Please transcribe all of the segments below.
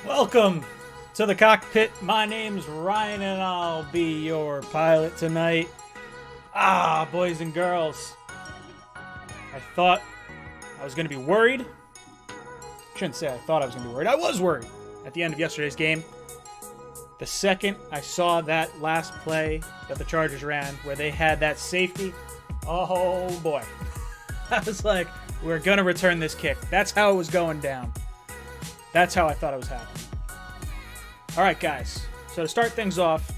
Welcome to the cockpit. My name's Ryan and I'll be your pilot tonight. Boys and girls. I thought I was going to be worried. Shouldn't say I thought I was going to be worried. I was worried at the end of yesterday's game. The second I saw that last play that the Chargers ran where they had that safety, oh boy. I was like, we're going to return this kick. That's how it was going down. That's how I thought it was happening. All right, guys. So to start things off,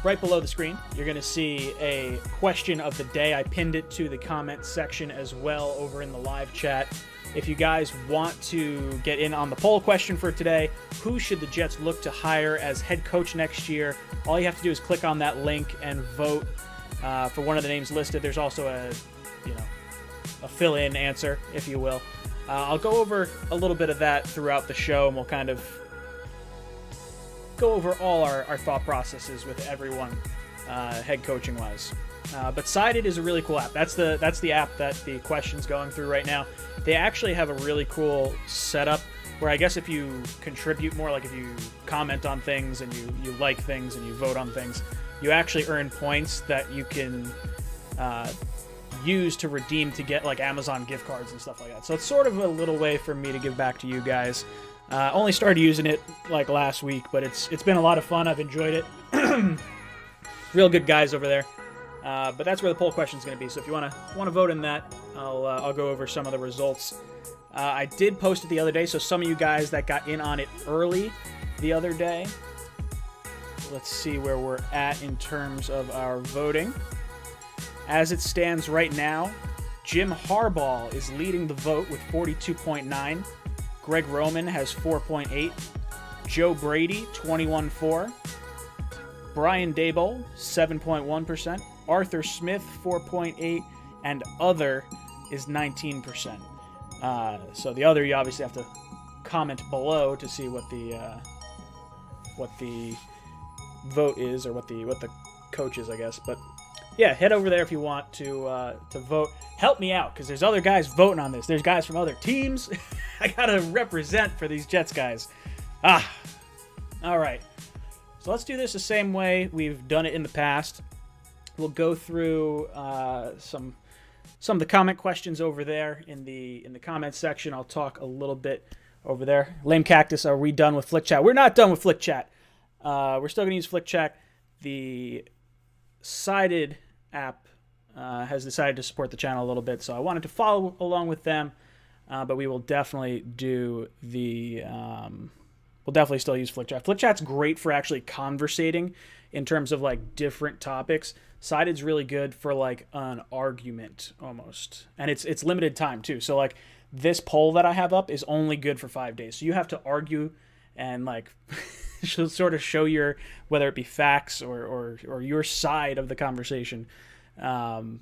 right below the screen, you're going to see a question of the day. I pinned it to the comment section as well over in the live chat. If you guys want to get in on the poll question for today, who should the Jets look to hire as head coach next year? All you have to do is click on that link and vote for one of the names listed. There's also a fill-in answer, if you will. I'll go over a little bit of that throughout the show, and we'll kind of go over all our thought processes with everyone, head coaching wise. But Sided is a really cool app. That's the app that the question's going through right now. They actually have a really cool setup where I guess if you contribute more, like if you comment on things and you like things and you vote on things, you actually earn points that you can use to redeem to get like Amazon gift cards and stuff like that. So it's sort of a little way for me to give back to you guys. Only started using it like last week, but it's been a lot of fun. I've enjoyed it. Real good guys over there. But that's where the poll question is going to be. So if you want to vote in that, I'll go over some of the results. I did post it the other day, so some of you guys that got in on it early the other day, let's see where we're at in terms of our voting. As it stands right now, Jim Harbaugh is leading the vote with 42.9. Greg Roman has 4.8. Joe Brady, 21.4. Brian Daboll, 7.1%. Arthur Smith, 4.8. And other is 19%. So the other, you obviously have to comment below to see what the vote is, or what the coach is, I guess. But yeah, head over there if you want to vote. Help me out, because there's other guys voting on this. There's guys from other teams. I gotta represent for these Jets guys. All right. So let's do this the same way we've done it in the past. We'll go through some of the comment questions over there in the comment section. I'll talk a little bit over there. Lame Cactus, are we done with Flick Chat? We're not done with Flick Chat. We're still gonna use Flick Chat. The Sided app has decided to support the channel a little bit, so I wanted to follow along with them, but we will definitely do we'll definitely still use FlickChat. FlickChat's great for actually conversating in terms of like different topics. Sided's really good for like an argument almost, and it's limited time too. So like this poll that I have up is only good for 5 days, so you have to argue and like sort of show your, whether it be facts or your side of the conversation, and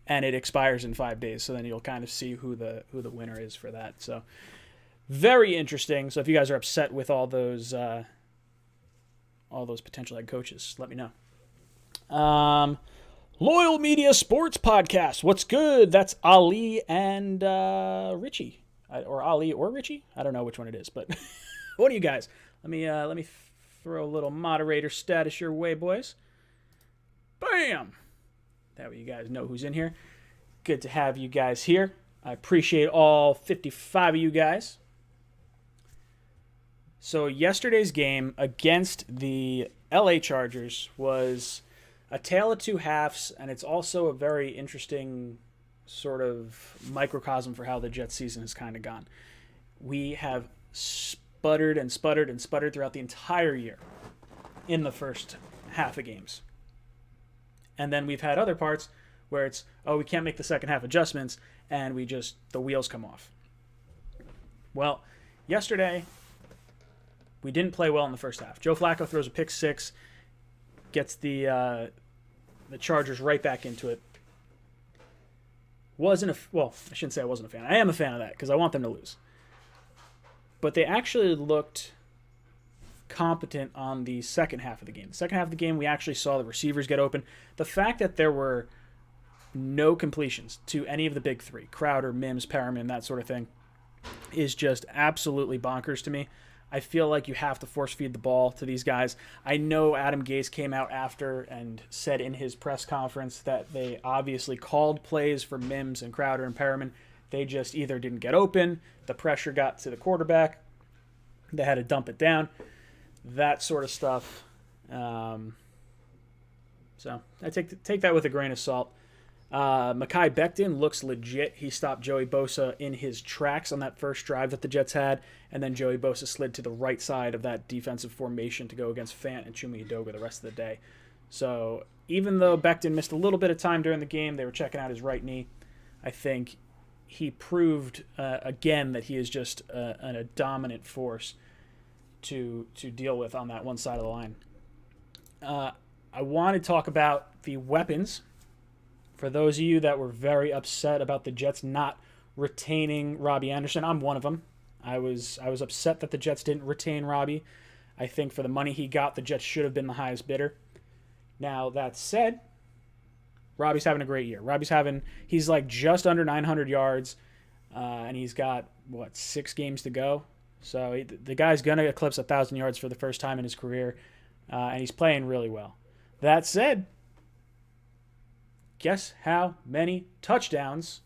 it expires in 5 days. So then you'll kind of see who the winner is for that. So very interesting. So if you guys are upset with all those potential head coaches, let me know. Loyal Media Sports Podcast. What's good? That's Ali and Richie, or Ali or Richie. I don't know which one it is, but what do you guys? Let me throw a little moderator status your way, boys. Bam! That way you guys know who's in here. Good to have you guys here. I appreciate all 55 of you guys. So yesterday's game against the LA Chargers was a tale of two halves, and it's also a very interesting sort of microcosm for how the Jets season has kind of gone. We have sputtered and sputtered and sputtered throughout the entire year in the first half of games. And then we've had other parts where it's, we can't make the second half adjustments, and the wheels come off. Well, yesterday, we didn't play well in the first half. Joe Flacco throws a pick six, gets the Chargers right back into it. I shouldn't say I wasn't a fan. I am a fan of that because I want them to lose. But they actually looked competent on the second half of the game. The second half of the game, we actually saw the receivers get open. The fact that there were no completions to any of the big three, Crowder, Mims, Perriman, that sort of thing, is just absolutely bonkers to me. I feel like you have to force feed the ball to these guys. I know Adam Gase came out after and said in his press conference that they obviously called plays for Mims and Crowder and Perriman. They just either didn't get open, the pressure got to the quarterback, they had to dump it down, that sort of stuff. So I take that with a grain of salt. Mekhi Becton looks legit. He stopped Joey Bosa in his tracks on that first drive that the Jets had, and then Joey Bosa slid to the right side of that defensive formation to go against Fant and Chuma Edoga the rest of the day. So even though Becton missed a little bit of time during the game, they were checking out his right knee. I think he proved again that he is just a dominant force to deal with on that one side of the line. I want to talk about the weapons. For those of you that were very upset about the Jets not retaining Robbie Anderson, I'm one of them. I was upset that the Jets didn't retain Robbie. I think for the money he got, the Jets should have been the highest bidder. Now, that said, Robbie's having a great year. He's like just under 900 yards, and he's got, 6 games to go? So the guy's going to eclipse 1,000 yards for the first time in his career, and he's playing really well. That said, guess how many touchdowns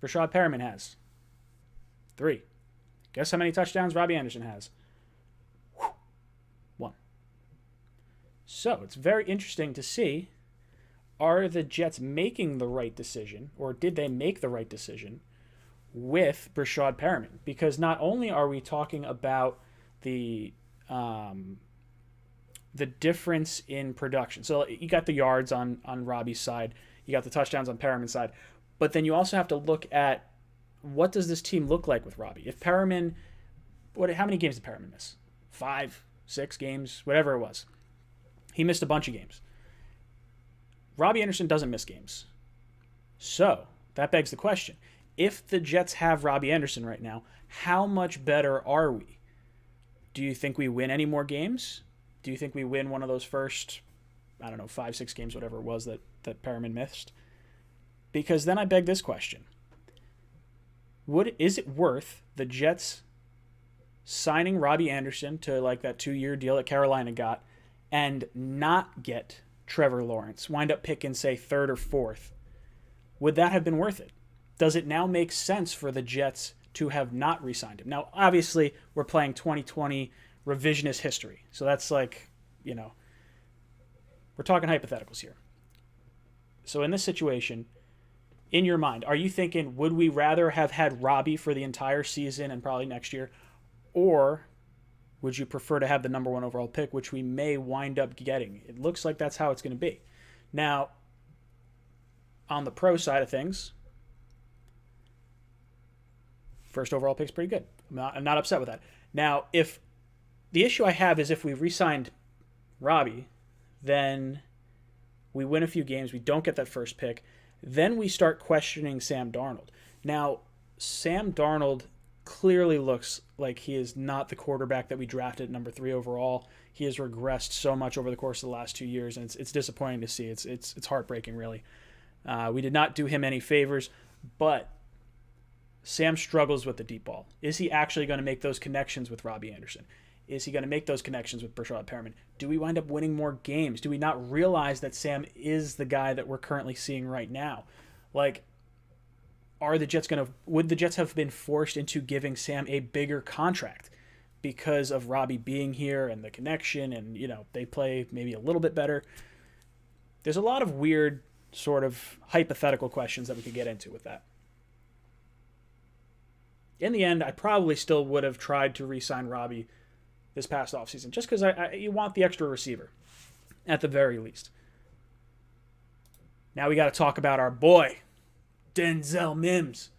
Breshad Perriman has? 3. Guess how many touchdowns Robbie Anderson has? 1. So it's very interesting to see, are the Jets making the right decision, or did they make the right decision with Breshad Perriman? Because not only are we talking about the difference in production. So you got the yards on Robbie's side. You got the touchdowns on Perriman's side. But then you also have to look at, what does this team look like with Robbie? If Perriman, how many games did Perriman miss? 5, 6 games, whatever it was. He missed a bunch of games. Robbie Anderson doesn't miss games. So that begs the question. If the Jets have Robbie Anderson right now, how much better are we? Do you think we win any more games? Do you think we win one of those first, 5, 6 games, whatever it was that Perriman missed? Because then I beg this question. Is it worth the Jets signing Robbie Anderson to like that 2-year deal that Carolina got and not get Trevor Lawrence, wind up picking, say, 3rd or 4th? Would that have been worth it? Does it now make sense for the Jets to have not re-signed him? Now, obviously, we're playing 2020 revisionist history. So that's like, we're talking hypotheticals here. So in this situation, in your mind, are you thinking, would we rather have had Robbie for the entire season and probably next year? Or would you prefer to have the number 1 overall pick, which we may wind up getting? It looks like that's how it's going to be. Now, on the pro side of things, first overall pick's pretty good. I'm not upset with that. Now, if the issue I have is if we re-signed Robbie, then we win a few games, we don't get that first pick, then we start questioning Sam Darnold. Now, Sam Darnold clearly looks like he is not the quarterback that we drafted at number 3 overall. He has regressed so much over the course of the last 2 years, and it's disappointing to see. It's heartbreaking, really. We did not do him any favors, but Sam struggles with the deep ball. Is he actually going to make those connections with Robbie Anderson? Is he going to make those connections with Breshad Perriman? Do we wind up winning more games? Do we not realize that Sam is the guy that we're currently seeing right now? Like, would the Jets have been forced into giving Sam a bigger contract because of Robbie being here and the connection and, they play maybe a little bit better? There's a lot of weird sort of hypothetical questions that we could get into with that. In the end, I probably still would have tried to re-sign Robbie this past offseason, just because you want the extra receiver, at the very least. Now we got to talk about our boy, Denzel Mims.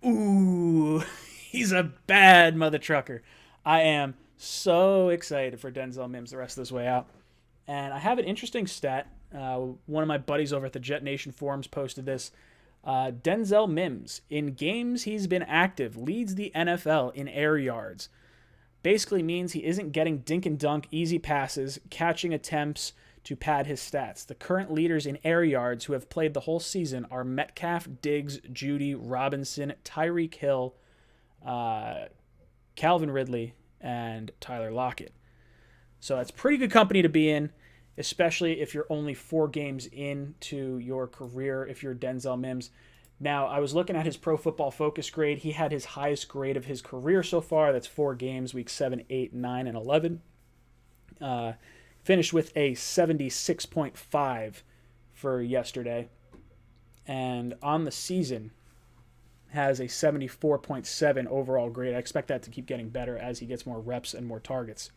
Ooh, he's a bad mother trucker. I am so excited for Denzel Mims the rest of this way out. And I have an interesting stat. One of my buddies over at the Jet Nation forums posted this. Denzel Mims, in games he's been active, leads the NFL in air yards. Basically means he isn't getting dink and dunk easy passes, catching attempts to pad his stats. The current leaders in air yards who have played the whole season are Metcalf, Diggs, Judy, Robinson, Tyreek Hill, Calvin Ridley, and Tyler Lockett. So that's pretty good company to be in, especially if you're only 4 games into your career, if you're Denzel Mims. Now, I was looking at his Pro Football Focus grade. He had his highest grade of his career so far. That's 4 games, week 7, 8, 9, and 11. Finished with a 76.5 for yesterday. And on the season, has a 74.7 overall grade. I expect that to keep getting better as he gets more reps and more targets.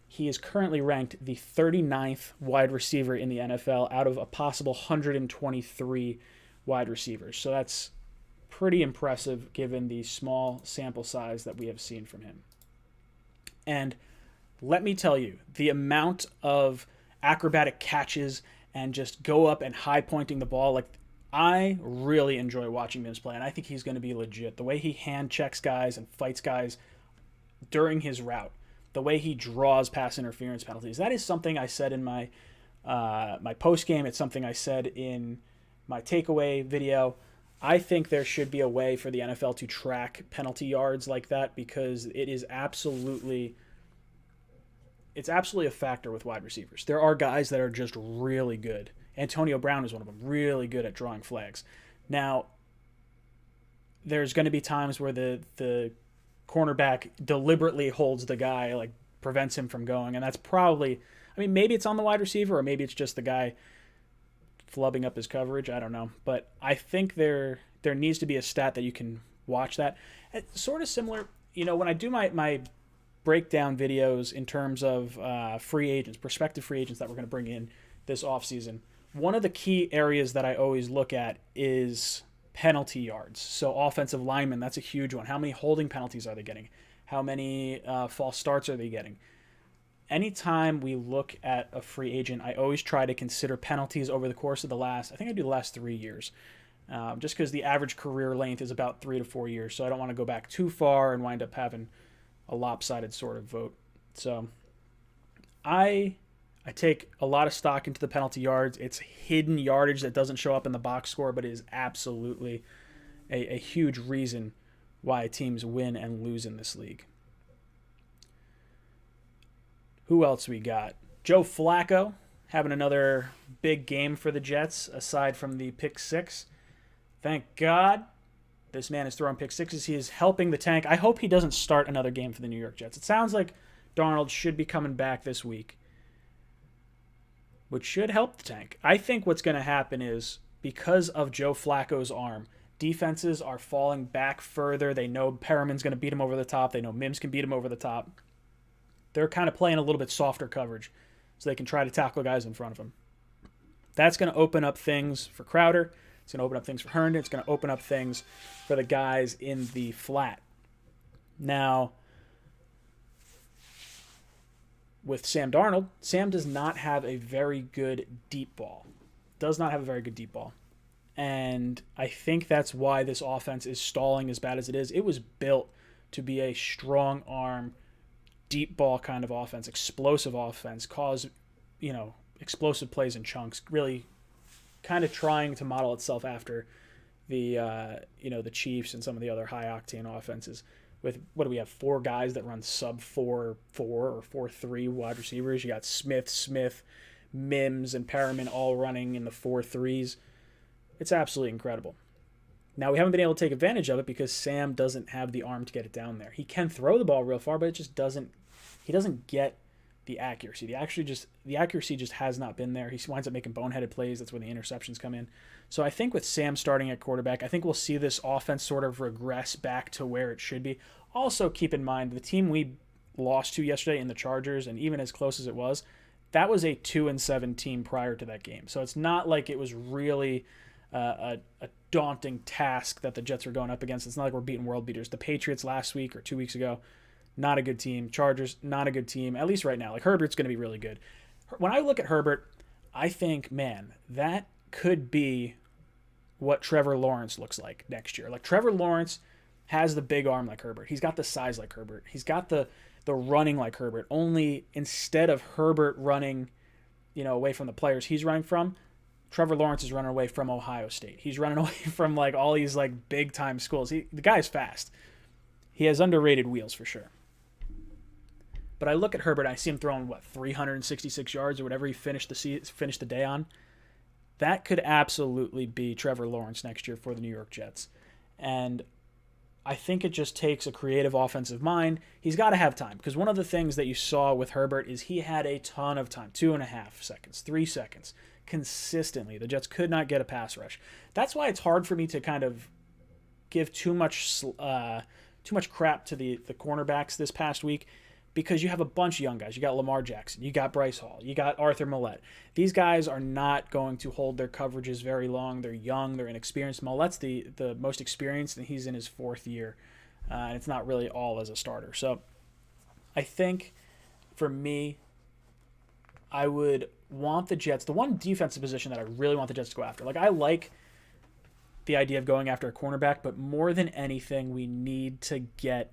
He is currently ranked the 39th wide receiver in the NFL out of a possible 123 wide receivers. So that's pretty impressive given the small sample size that we have seen from him. And let me tell you, the amount of acrobatic catches and just go up and high pointing the ball, like, I really enjoy watching Mims play, and I think he's going to be legit. The way he hand checks guys and fights guys during his route, the way he draws pass interference penalties, that is something I said in my my post game. It's something I said in my takeaway video. I think there should be a way for the NFL to track penalty yards like that, because it is absolutely a factor with wide receivers. There are guys that are just really good. Antonio Brown is one of them, really good at drawing flags. Now, there's going to be times where the cornerback deliberately holds the guy, like prevents him from going, and that's probably, I mean, maybe it's on the wide receiver, or maybe it's just the guy flubbing up his coverage. I don't know. But I think there needs to be a stat that you can watch that. It's sort of similar, when I do my breakdown videos in terms of free agents, prospective free agents that we're going to bring in this offseason. One of the key areas that I always look at is penalty yards. So offensive linemen, that's a huge one. How many holding penalties are they getting? How many false starts are they getting? Anytime we look at a free agent, I always try to consider penalties over the course of the last 3 years. Just because the average career length is about 3 to 4 years. So I don't want to go back too far and wind up having a lopsided sort of vote. So I take a lot of stock into the penalty yards. It's hidden yardage that doesn't show up in the box score, but is absolutely a huge reason why teams win and lose in this league. Who else we got? Joe Flacco having another big game for the Jets, aside from the pick 6. Thank God this man is throwing pick 6s. He is helping the tank. I hope he doesn't start another game for the New York Jets. It sounds like Darnold should be coming back this week, which should help the tank. I think what's going to happen is, because of Joe Flacco's arm, defenses are falling back further. They know Perriman's going to beat him over the top. They know Mims can beat him over the top. They're kind of playing a little bit softer coverage so they can try to tackle guys in front of them. That's going to open up things for Crowder. It's going to open up things for Herndon. It's going to open up things for the guys in the flat. Now, with Sam Darnold, Sam does not have a very good deep ball. And I think that's why this offense is stalling as bad as it is. It was built to be a strong arm, deep ball kind of offense, explosive offense, cause, explosive plays in chunks, really kind of trying to model itself after the Chiefs and some of the other high octane offenses. With, what do we have, 4 guys that run sub 4-4 or 4-3 wide receivers. You got Smith, Mims, and Perriman all running in the 4-3s. It's absolutely incredible. Now, we haven't been able to take advantage of it because Sam doesn't have the arm to get it down there. He can throw the ball real far, but he doesn't get the accuracy. The accuracy just has not been there. He winds up making boneheaded plays. That's where the interceptions come in. So I think with Sam starting at quarterback, I think we'll see this offense sort of regress back to where it should be. Also, keep in mind, the team we lost to yesterday in the Chargers, and even as close as it was, that was a 2-7 team prior to that game. So it's not like it was really a daunting task that the Jets were going up against. It's not like we're beating world beaters. The Patriots last week or 2 weeks ago, not a good team. Chargers, not a good team, at least right now. Like, Herbert's going to be really good. When I look at Herbert, I think, man, that could be what Trevor Lawrence looks like next year. Like, Trevor Lawrence has the big arm like Herbert. He's got the size like Herbert. He's got the running like Herbert. Only instead of Herbert running, away from the players he's running from, Trevor Lawrence is running away from Ohio State. He's running away from like all these like big time schools. The guy's fast. He has underrated wheels for sure. But I look at Herbert, I see him throwing 366 yards or whatever he finished the day on. That could absolutely be Trevor Lawrence next year for the New York Jets. And I think it just takes a creative offensive mind. He's got to have time, because one of the things that you saw with Herbert is he had a ton of time, 2.5 seconds, 3 seconds, consistently. The Jets could not get a pass rush. That's why it's hard for me to kind of give too much crap to the cornerbacks this past week, because you have a bunch of young guys. You got Lamar Jackson. You got Bryce Hall. You got Arthur Millette. These guys are not going to hold their coverages very long. They're young. They're inexperienced. Millette's the most experienced, and he's in his 4th year. And it's not really all as a starter. So I think for me, I would want the Jets, the one defensive position that I really want the Jets to go after. Like, I like the idea of going after a cornerback, but more than anything, we need to get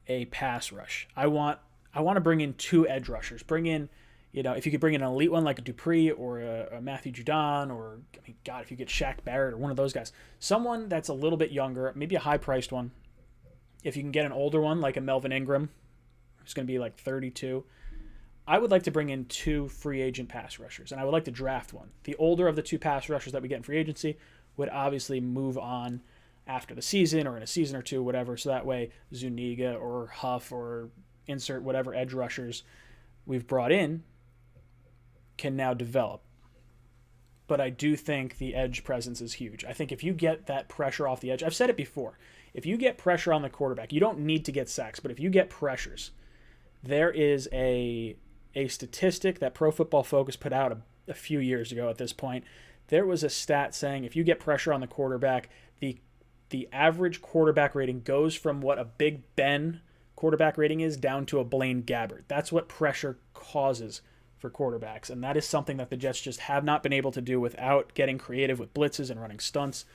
a pass rush. I want to bring in 2 edge rushers. Bring in, if you could bring in an elite one like a Dupree or a Matthew Judon, or, if you get Shaq Barrett or one of those guys. Someone that's a little bit younger, maybe a high-priced one. If you can get an older one like a Melvin Ingram, who's going to be like 32, I would like to bring in 2 free agent pass rushers, and I would like to draft one. The older of the 2 pass rushers that we get in free agency would obviously move on after the season or in a season or 2, whatever. So that way Zuniga or Huff or insert whatever edge rushers we've brought in can now develop. But I do think the edge presence is huge. I think if you get that pressure off the edge, I've said it before, if you get pressure on the quarterback, you don't need to get sacks, but if you get pressures, there is a statistic that Pro Football Focus put out a few years ago at this point. There was a stat saying if you get pressure on the quarterback, the average quarterback rating goes from what a Big Ben quarterback rating is down to a Blaine Gabbert. That's what pressure causes for quarterbacks, and that is something that the Jets just have not been able to do without getting creative with blitzes and running stunts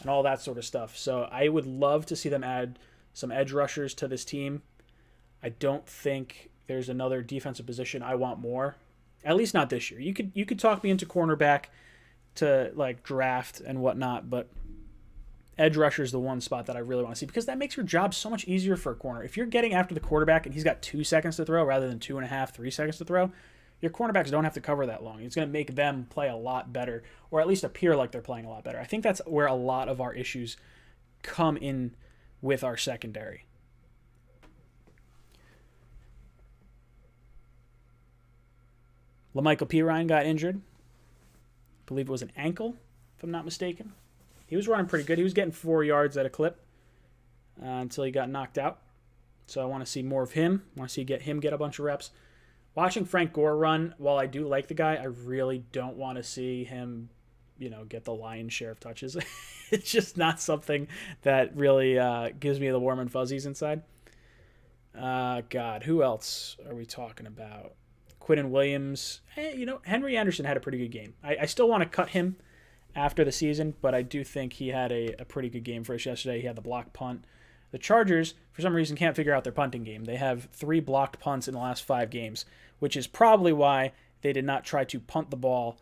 and all that sort of stuff. So I would love to see them add some edge rushers to this team. I don't think there's another defensive position I want more, at least not this year. You could talk me into cornerback to like draft and whatnot, but edge rusher is the one spot that I really want to see, because that makes your job so much easier for a corner. If you're getting after the quarterback and he's got 2 seconds to throw rather than 2.5, 3 seconds to throw, your cornerbacks don't have to cover that long. It's going to make them play a lot better, or at least appear like they're playing a lot better. I think that's where a lot of our issues come in with our secondary. LaMichael Pirine got injured. I believe it was an ankle, if I'm not mistaken. He was running pretty good. He was getting 4 yards at a clip until he got knocked out. So I want to see more of him. I want to get a bunch of reps. Watching Frank Gore run, while I do like the guy, I really don't want to see him, get the lion's share of touches. It's just not something that really gives me the warm and fuzzies inside. God, who else are we talking about? Quinnen Williams. Henry Anderson had a pretty good game. I still want to cut him after the season, but I do think he had a pretty good game for us yesterday. He had the blocked punt. The Chargers, for some reason, can't figure out their punting game. They have 3 blocked punts in the last 5 games, which is probably why they did not try to punt the ball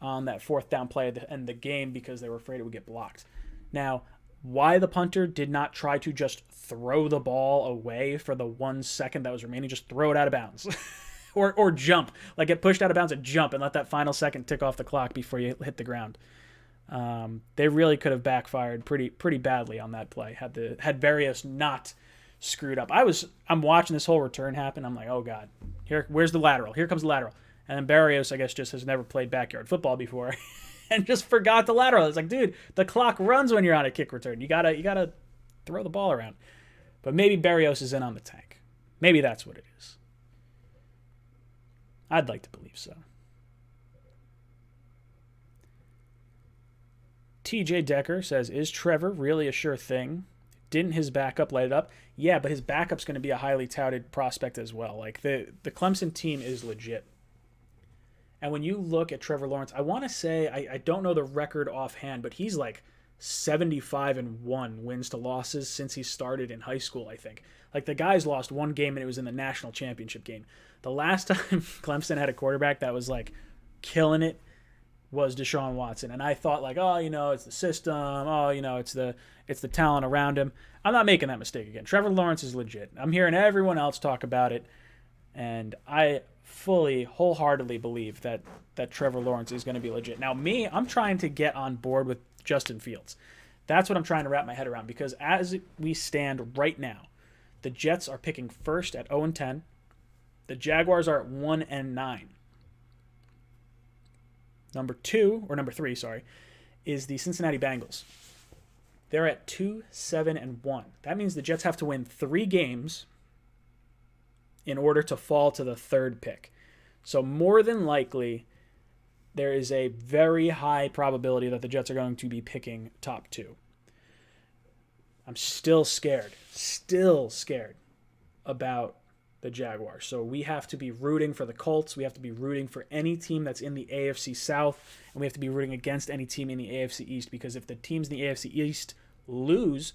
on that 4th down play at the end of the game, because they were afraid it would get blocked. Now, why the punter did not try to just throw the ball away for the 1 second that was remaining, just throw it out of bounds. or jump, like get pushed out of bounds and jump and let that final second tick off the clock before you hit the ground. They really could have backfired pretty badly on that play had Berrios not screwed up. I'm watching this whole return happen. I'm like, oh God, where's the lateral? Here comes the lateral. And then Berrios, I guess, just has never played backyard football before and just forgot the lateral. It's like, dude, the clock runs when you're on a kick return. You gotta throw the ball around. But maybe Berrios is in on the tank. Maybe that's what it is. I'd like to believe so. TJ Decker says, is Trevor really a sure thing? Didn't his backup light it up? Yeah, but his backup's going to be a highly touted prospect as well. Like, the Clemson team is legit. And when you look at Trevor Lawrence, I want to say, I don't know the record offhand, but he's like 75-1 wins to losses since he started in high school, I think. Like, the guy's lost 1 game and it was in the national championship game. The last time Clemson had a quarterback that was like killing it was Deshaun Watson. And I thought like, oh, it's the system. Oh, it's the talent around him. I'm not making that mistake again. Trevor Lawrence is legit. I'm hearing everyone else talk about it. And I fully, wholeheartedly believe that Trevor Lawrence is going to be legit. Now, I'm trying to get on board with Justin Fields. That's what I'm trying to wrap my head around, because as we stand right now, the Jets are picking first at 0-10. The Jaguars are at 1-9. Number 3, is the Cincinnati Bengals. They're at 2-7-1. That means the Jets have to win 3 games in order to fall to the 3rd pick. So more than likely, there is a very high probability that the Jets are going to be picking top 2. I'm still scared about the Jaguars. So we have to be rooting for the Colts. We have to be rooting for any team that's in the AFC South, and we have to be rooting against any team in the AFC East, because if the teams in the AFC East lose,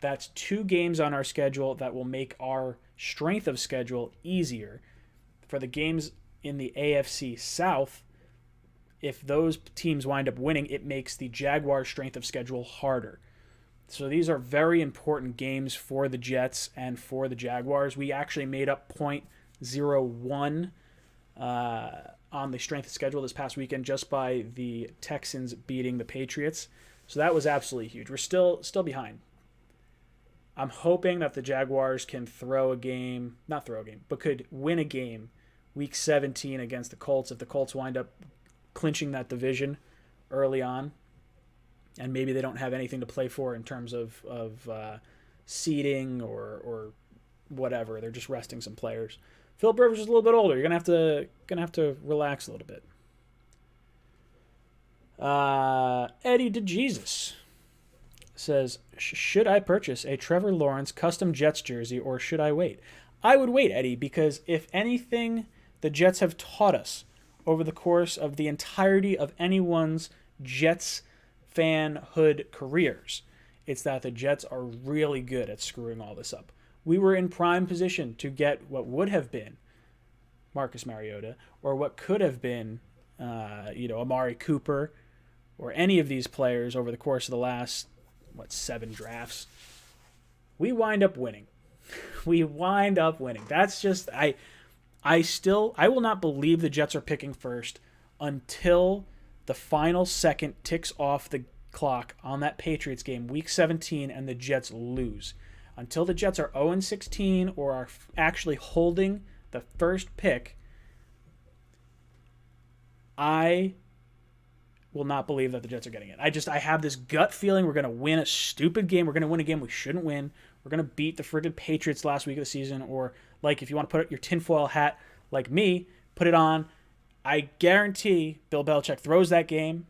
that's 2 games on our schedule that will make our strength of schedule easier. For the games in the AFC South, if those teams wind up winning, it makes the Jaguars' strength of schedule harder. So these are very important games for the Jets and for the Jaguars. We actually made up .01 on the strength of schedule this past weekend just by the Texans beating the Patriots. So that was absolutely huge. We're still behind. I'm hoping that the Jaguars can could win a game week 17 against the Colts if the Colts wind up clinching that division early on. And maybe they don't have anything to play for in terms of seeding or whatever. They're just resting some players. Philip Rivers is a little bit older. You're gonna have to relax a little bit. Eddie DeJesus says, should I purchase a Trevor Lawrence custom Jets jersey or should I wait? I would wait, Eddie, because if anything the Jets have taught us over the course of the entirety of anyone's Jets fanhood careers, it's that the Jets are really good at screwing all this up. We were in prime position to get what would have been Marcus Mariota or what could have been Amari Cooper or any of these players over the course of the last 7 drafts. We wind up winning. That's just I will not believe the Jets are picking first until the final second ticks off the clock on that Patriots game, week 17, and the Jets lose. Until the Jets are 0-16 or are actually holding the first pick, I will not believe that the Jets are getting it. I have this gut feeling we're going to win a stupid game. We're going to win a game we shouldn't win. We're going to beat the friggin' Patriots last week of the season, or like if you want to put your tinfoil hat like me, put it on. I guarantee Bill Belichick throws that game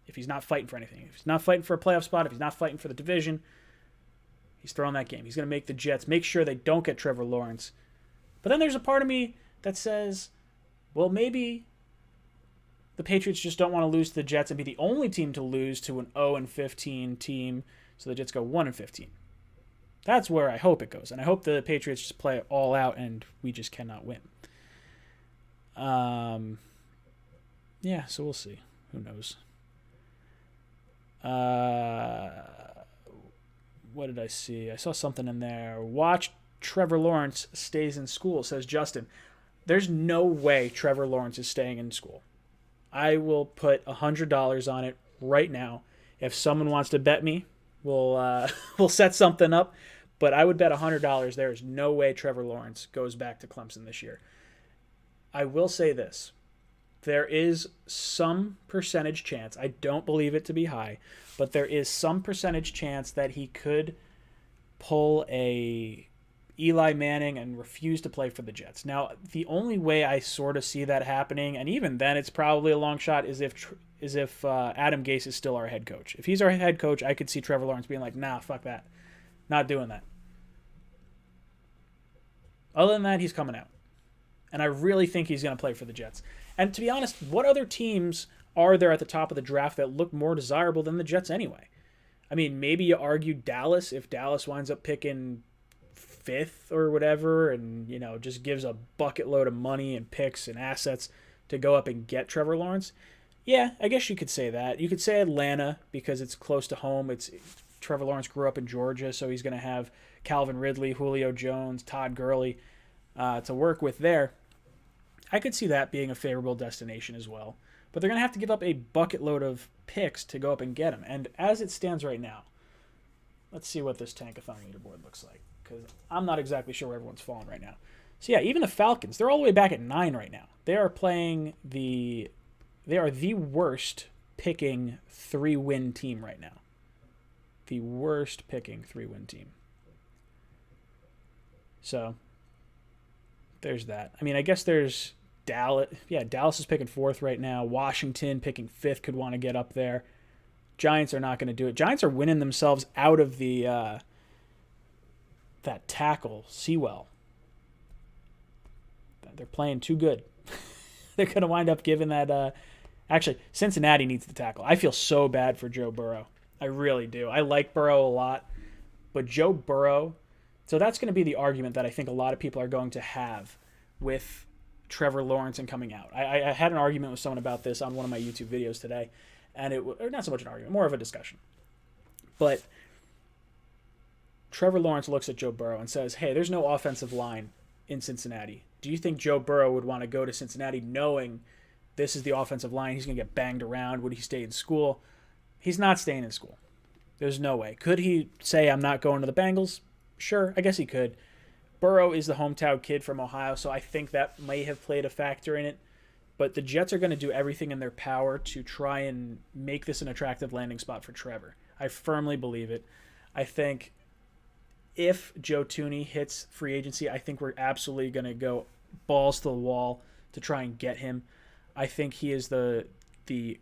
if he's not fighting for anything. If he's not fighting for a playoff spot, if he's not fighting for the division, he's throwing that game. He's going to make the Jets make sure they don't get Trevor Lawrence. But then there's a part of me that says, well, maybe the Patriots just don't want to lose to the Jets and be the only team to lose to an 0-15 team, so the Jets go 1-15. That's where I hope it goes. And I hope the Patriots just play it all out and we just cannot win. Yeah, so we'll see. Who knows? What did I see? I saw something in there. Watch Trevor Lawrence stays in school, says Justin. There's no way Trevor Lawrence is staying in school. I will put $100 on it right now. If someone wants to bet me, we'll set something up. But I would bet $100 there is no way Trevor Lawrence goes back to Clemson this year. I will say this. There is some percentage chance, I don't believe it to be high, but there is some percentage chance that he could pull a Eli Manning and refuse to play for the Jets. Now, the only way I sort of see that happening, and even then it's probably a long shot, is if Adam Gase is still our head coach. If he's our head coach, I could see Trevor Lawrence being like, nah, fuck that. Not doing that. Other than that, he's coming out. And I really think he's going to play for the Jets. And to be honest, what other teams are there at the top of the draft that look more desirable than the Jets anyway? I mean, maybe you argue Dallas if Dallas winds up picking 5th or whatever and, just gives a bucket load of money and picks and assets to go up and get Trevor Lawrence. Yeah, I guess you could say that. You could say Atlanta because it's close to home. It's Trevor Lawrence grew up in Georgia, so he's going to have Calvin Ridley, Julio Jones, Todd Gurley to work with there. I could see that being a favorable destination as well. But they're going to have to give up a bucket load of picks to go up and get him. And as it stands right now, let's see what this Tankathon leaderboard looks like, because I'm not exactly sure where everyone's falling right now. So yeah, even the Falcons, they're all the way back at 9 right now. They are the worst picking 3-win team right now. The worst picking 3-win team. So there's that. I mean, I guess there's Dallas. Yeah, Dallas is picking 4th right now. Washington picking 5th could want to get up there. Giants are not going to do it. Giants are winning themselves out of the that tackle, Sewell. They're playing too good. They're going to wind up giving that. Actually, Cincinnati needs the tackle. I feel so bad for Joe Burrow. I really do. I like Burrow a lot, but Joe Burrow. So that's going to be the argument that I think a lot of people are going to have with Trevor Lawrence and coming out. I had an argument with someone about this on one of my YouTube videos today, and or not so much an argument, more of a discussion. But Trevor Lawrence looks at Joe Burrow and says, hey, there's no offensive line in Cincinnati. Do you think Joe Burrow would want to go to Cincinnati knowing this is the offensive line? He's going to get banged around. Would he stay in school? He's not staying in school. There's no way. Could he say, I'm not going to the Bengals? Sure, I guess he could. Burrow is the hometown kid from Ohio, so I think that may have played a factor in it. But the Jets are going to do everything in their power to try and make this an attractive landing spot for Trevor. I firmly believe it. I think if Joe Thuney hits free agency, I think we're absolutely going to go balls to the wall to try and get him. I think he is the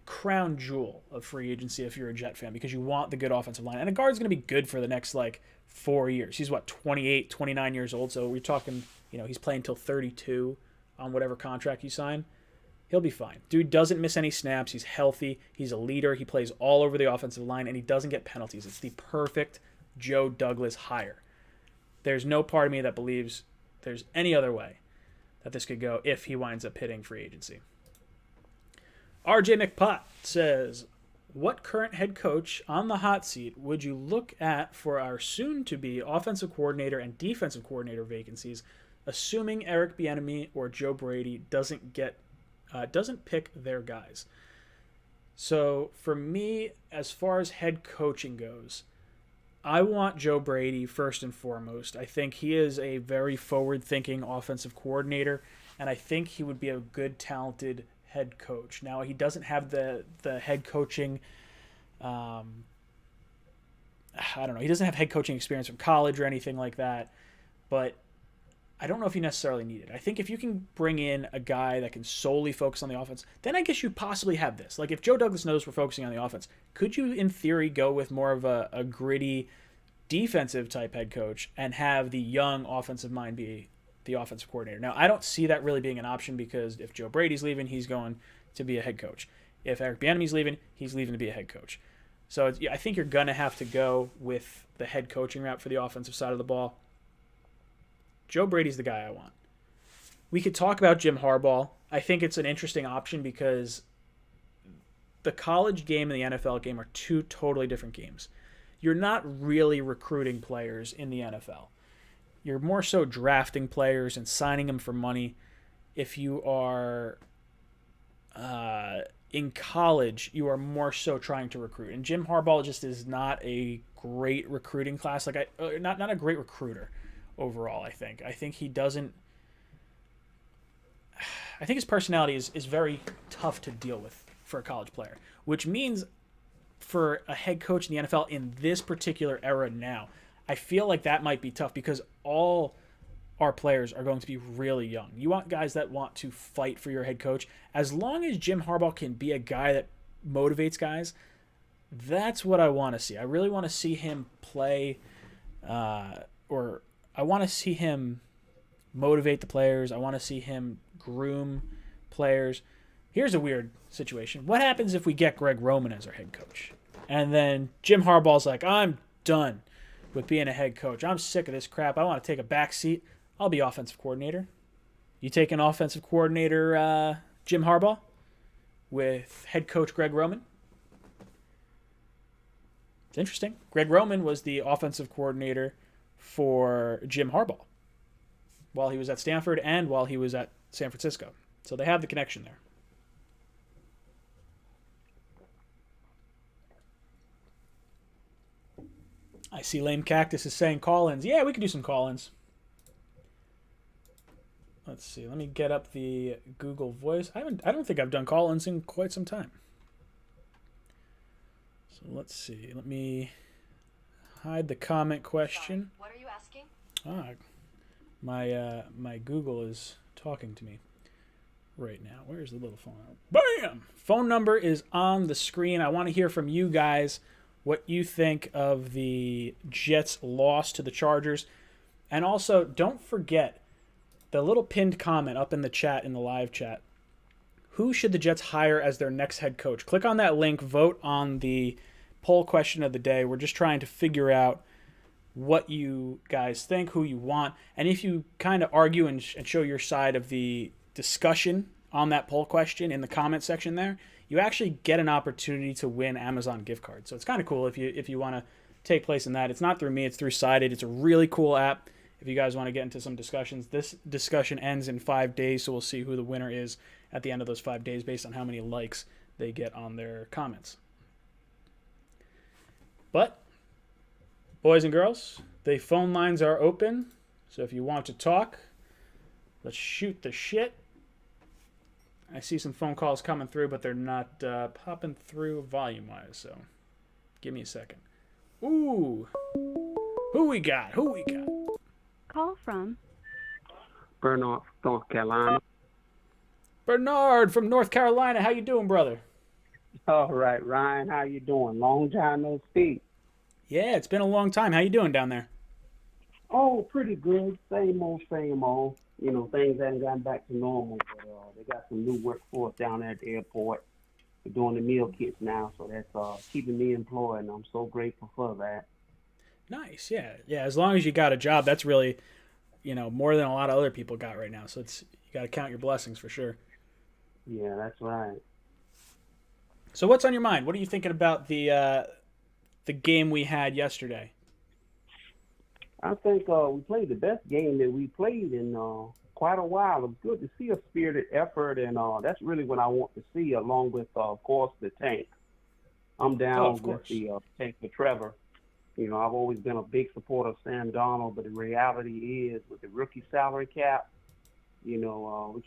crown jewel of free agency if you're a Jet fan, because you want the good offensive line. And a guard's going to be good for the next, 4 years. He's, 28, 29 years old, so we're talking, he's playing till 32 on whatever contract you sign. He'll be fine. Dude doesn't miss any snaps. He's healthy. He's a leader. He plays all over the offensive line, and he doesn't get penalties. It's the perfect Joe Douglas hire. There's no part of me that believes there's any other way that this could go if he winds up hitting free agency. RJ McPott says, what current head coach on the hot seat would you look at for our soon-to-be offensive coordinator and defensive coordinator vacancies, assuming Eric Bieniemy or Joe Brady doesn't pick their guys? So for me, as far as head coaching goes, I want Joe Brady first and foremost. I think he is a very forward-thinking offensive coordinator, and I think he would be a good, talented head coach. Now, he doesn't have the head coaching, I don't know, he doesn't have head coaching experience from college or anything like that, but I don't know if you necessarily need it. I think if you can bring in a guy that can solely focus on the offense, then I guess you possibly have this. Like, if Joe Douglas knows we're focusing on the offense, could you, in theory, go with more of a gritty defensive type head coach and have the young offensive mind be the offensive coordinator? Now, I don't see that really being an option, because if Joe Brady's leaving, he's going to be a head coach. If Eric Bieniemy's leaving, he's leaving to be a head coach. So I think you're going to have to go with the head coaching route for the offensive side of the ball. Joe Brady's the guy I want. We could talk about Jim Harbaugh. I think it's an interesting option because the college game and the NFL game are two totally different games. You're not really recruiting players in the NFL. You're more so drafting players and signing them for money. If you are in college, you are more so trying to recruit. And Jim Harbaugh just is not a great recruiting class. Not a great recruiter overall, I think. I think he doesn't... I think his personality is very tough to deal with for a college player, which means for a head coach in the NFL in this particular era now, I feel like that might be tough because all our players are going to be really young. You want guys that want to fight for your head coach. As long as Jim Harbaugh can be a guy that motivates guys, that's what I want to see. I really want to see him play, or I want to see him motivate the players. I want to see him groom players. Here's a weird situation. What happens if we get Greg Roman as our head coach? And then Jim Harbaugh's like, I'm done with being a head coach. I'm sick of this crap. I want to take a back seat. I'll be offensive coordinator. You take an offensive coordinator, Jim Harbaugh? with head coach Greg Roman. It's interesting. Greg Roman was the offensive coordinator for Jim Harbaugh while he was at Stanford and while he was at San Francisco. So they have the connection there. I see Lame Cactus is saying call-ins. Yeah, we could do some call-ins. Let's see. Let me get up the Google Voice. I don't think I've done call-ins in quite some time. So let's see. Let me hide the comment question. Sorry, what are you asking? My Google is talking to me right now. Where's the little phone? Bam! Phone number is on the screen. I want to hear from you guys what you think of the Jets' loss to the Chargers. And also, don't forget the little pinned comment up in the chat, in the live chat. Who should the Jets hire as their next head coach? Click on that link. Vote on the poll question of the day. We're just trying to figure out what you guys think, who you want. And if you kind of argue and show your side of the discussion on that poll question in the comment section there, you actually get an opportunity to win Amazon gift cards. So it's kind of cool if you want to take place in that. It's not through me, it's through Sided. It's a really cool app if you guys want to get into some discussions. This discussion ends in 5 days, so we'll see who the winner is at the end of those 5 days based on how many likes they get on their comments. But, boys and girls, the phone lines are open. So if you want to talk, let's shoot the shit. I see some phone calls coming through, but they're not popping through volume-wise, so give me a second. Ooh. Who we got? Call from Bernard, North Carolina. Bernard from North Carolina. How you doing, brother? All right, Ryan, how you doing? Long time no speak. Yeah, it's been a long time. How you doing down there? Oh, pretty good. Same old, same old. You know, things haven't gotten back to normal, but they got some new workforce down there at the airport. We're doing the meal kits now, so that's keeping me employed, and I'm so grateful for that. Nice, yeah. Yeah, as long as you got a job, that's really, more than a lot of other people got right now. So you got to count your blessings for sure. Yeah, that's right. So what's on your mind? What are you thinking about the game we had yesterday? I think we played the best game that we played in quite a while. It was good to see a spirited effort, and that's really what I want to see, along with, of course, the tank. I'm down with the tank for Trevor. You know, I've always been a big supporter of Sam Darnold, but the reality is, with the rookie salary cap, we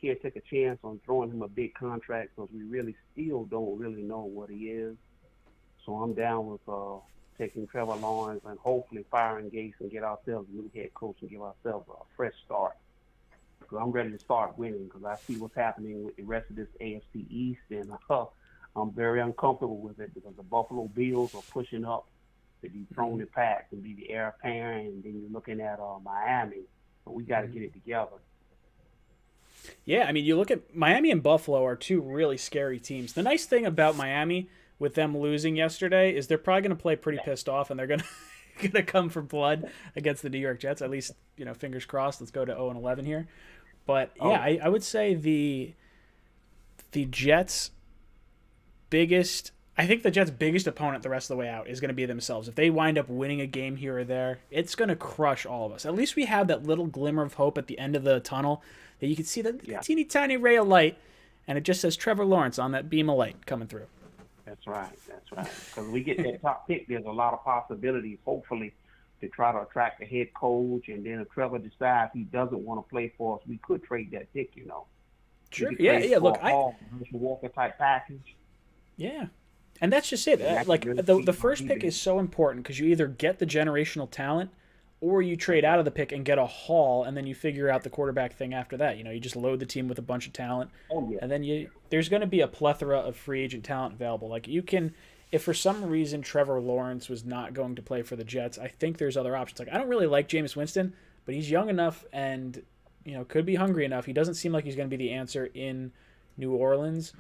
can't take a chance on throwing him a big contract because we really still don't really know what he is. So I'm down with taking Trevor Lawrence and hopefully firing Gates and get ourselves a new head coach and give ourselves a fresh start. So I'm ready to start winning because I see what's happening with the rest of this AFC East, and I'm very uncomfortable with it because the Buffalo Bills are pushing up to dethrone the Pats and be the heir apparent, and then you're looking at Miami. But we got to get it together. Yeah, I mean, you look at Miami and Buffalo are two really scary teams. The nice thing about Miami with them losing yesterday is they're probably going to play pretty pissed off, and they're going to come for blood against the New York Jets. At least, fingers crossed. Let's go to 0-11 here. But yeah, I would say the Jets' biggest opponent the rest of the way out is going to be themselves. If they wind up winning a game here or there, it's going to crush all of us. At least we have that little glimmer of hope at the end of the tunnel that you can see that teeny tiny ray of light, and it just says Trevor Lawrence on that beam of light coming through. That's right. Because we get that top pick, there's a lot of possibilities, hopefully, to try to attract a head coach. And then if Trevor decides he doesn't want to play for us, we could trade that pick, Sure. Yeah. Look, Walker type package. Yeah. And that's just it. The first pick is so important because you either get the generational talent or you trade out of the pick and get a haul, and then you figure out the quarterback thing after that. You just load the team with a bunch of talent. Oh, yeah. And then there's going to be a plethora of free agent talent available. Like if for some reason Trevor Lawrence was not going to play for the Jets, I think there's other options. Like I don't really like Jameis Winston, but he's young enough and could be hungry enough. He doesn't seem like he's going to be the answer in New Orleans.